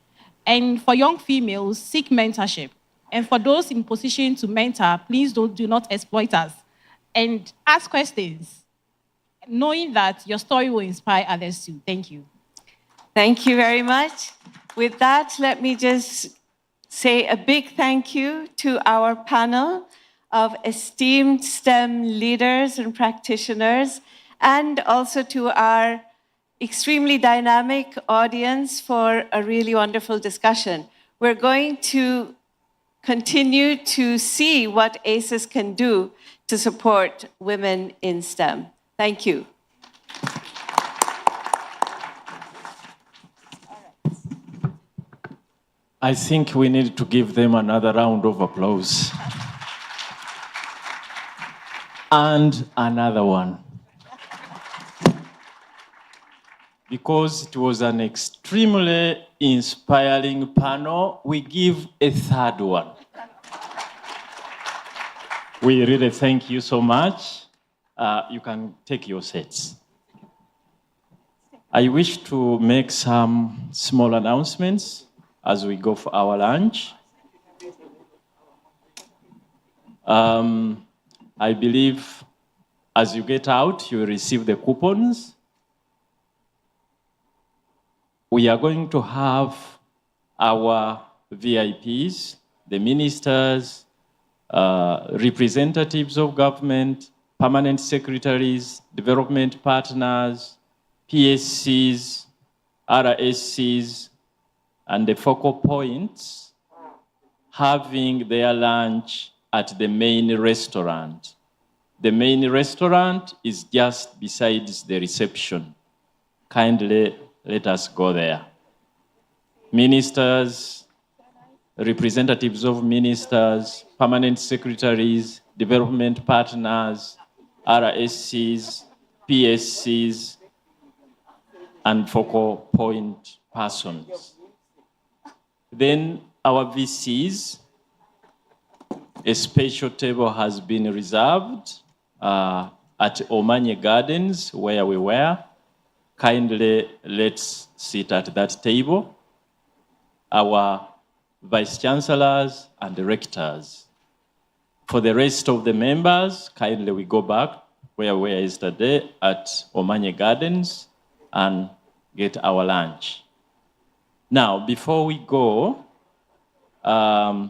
S6: And for young females, seek mentorship. And for those in position to mentor, please do not exploit us. And ask questions, knowing that your story will inspire others too. Thank you.
S2: Thank you very much. With that, let me just say a big thank you to our panel of esteemed STEM leaders and practitioners, and also to our extremely dynamic audience for a really wonderful discussion. We're going to continue to see what ACES can do to support women in STEM. Thank you.
S1: I think we need to give them another round of applause. And another one. Because it was an extremely inspiring panel, we give a third one. We really thank you so much. You can take your seats. I wish to make some small announcements as we go for our lunch. I believe as you get out, you will receive the coupons. We are going to have our VIPs, the ministers, representatives of government, permanent secretaries, development partners, PSCs, RSCs, and the focal points having their lunch at the main restaurant. The main restaurant is just besides the reception. Kindly let us go there. Ministers, representatives of ministers, permanent secretaries, development partners, RSCs, PSCs, and focal point persons. Then our VCs, a special table has been reserved at Omanye Gardens where we were. Kindly let's sit at that table. Our vice chancellors and rectors. For the rest of the members, kindly we go back where we were yesterday at Omanye Gardens and get our lunch. Now, before we go, I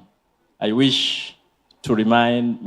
S1: wish to remind